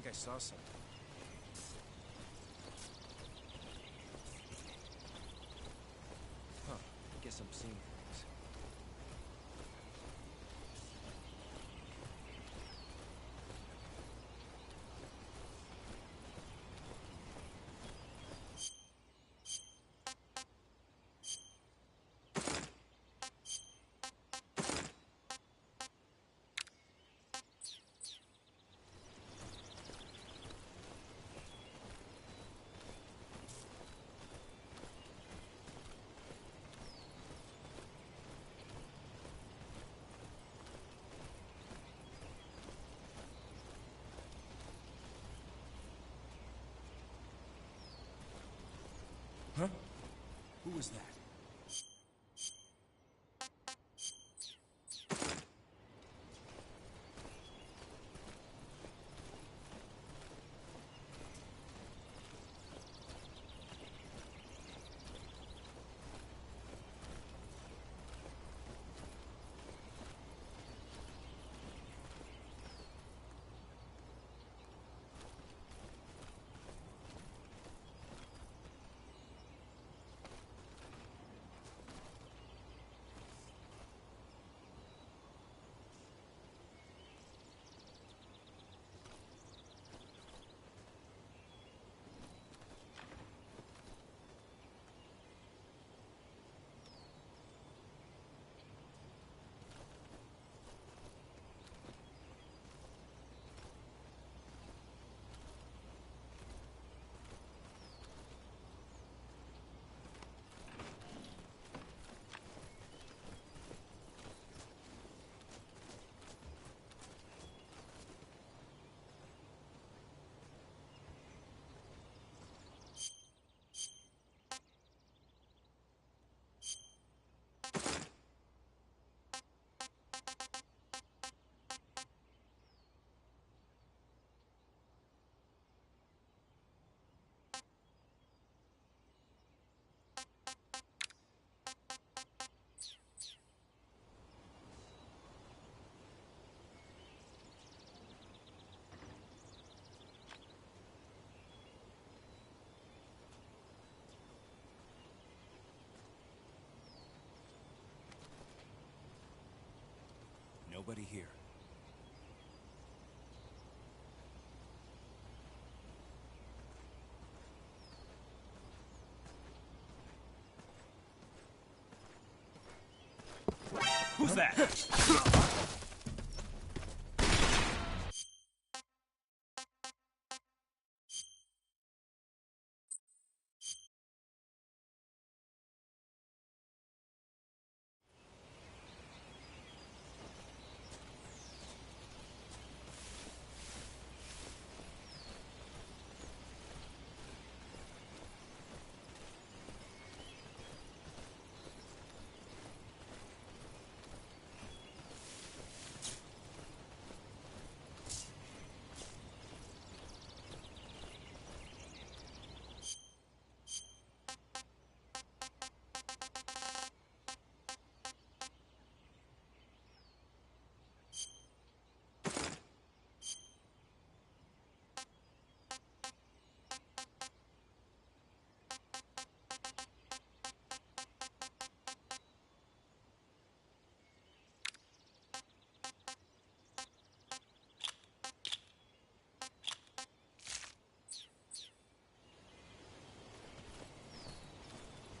think I saw something. Huh. Guess I'm seeing things. Huh? Who was that? Nobody here. Who's that?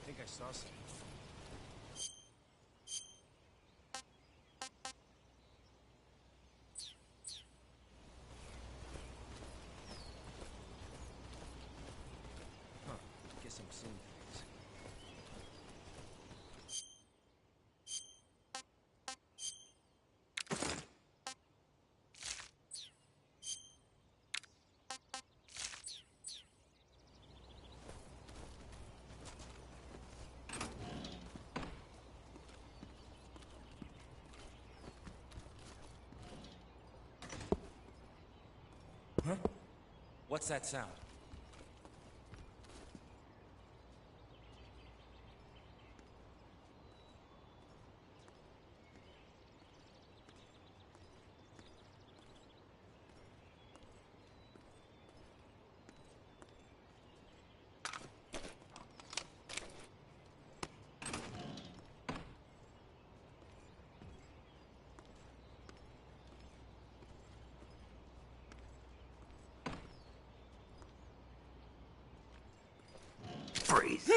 I think I saw something. Huh. Guess I'm seeing things. Huh? What's that sound? Freeze.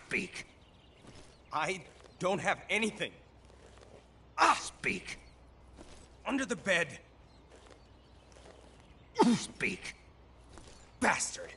Speak. I don't have anything. Speak. Under the bed. Speak. Bastard.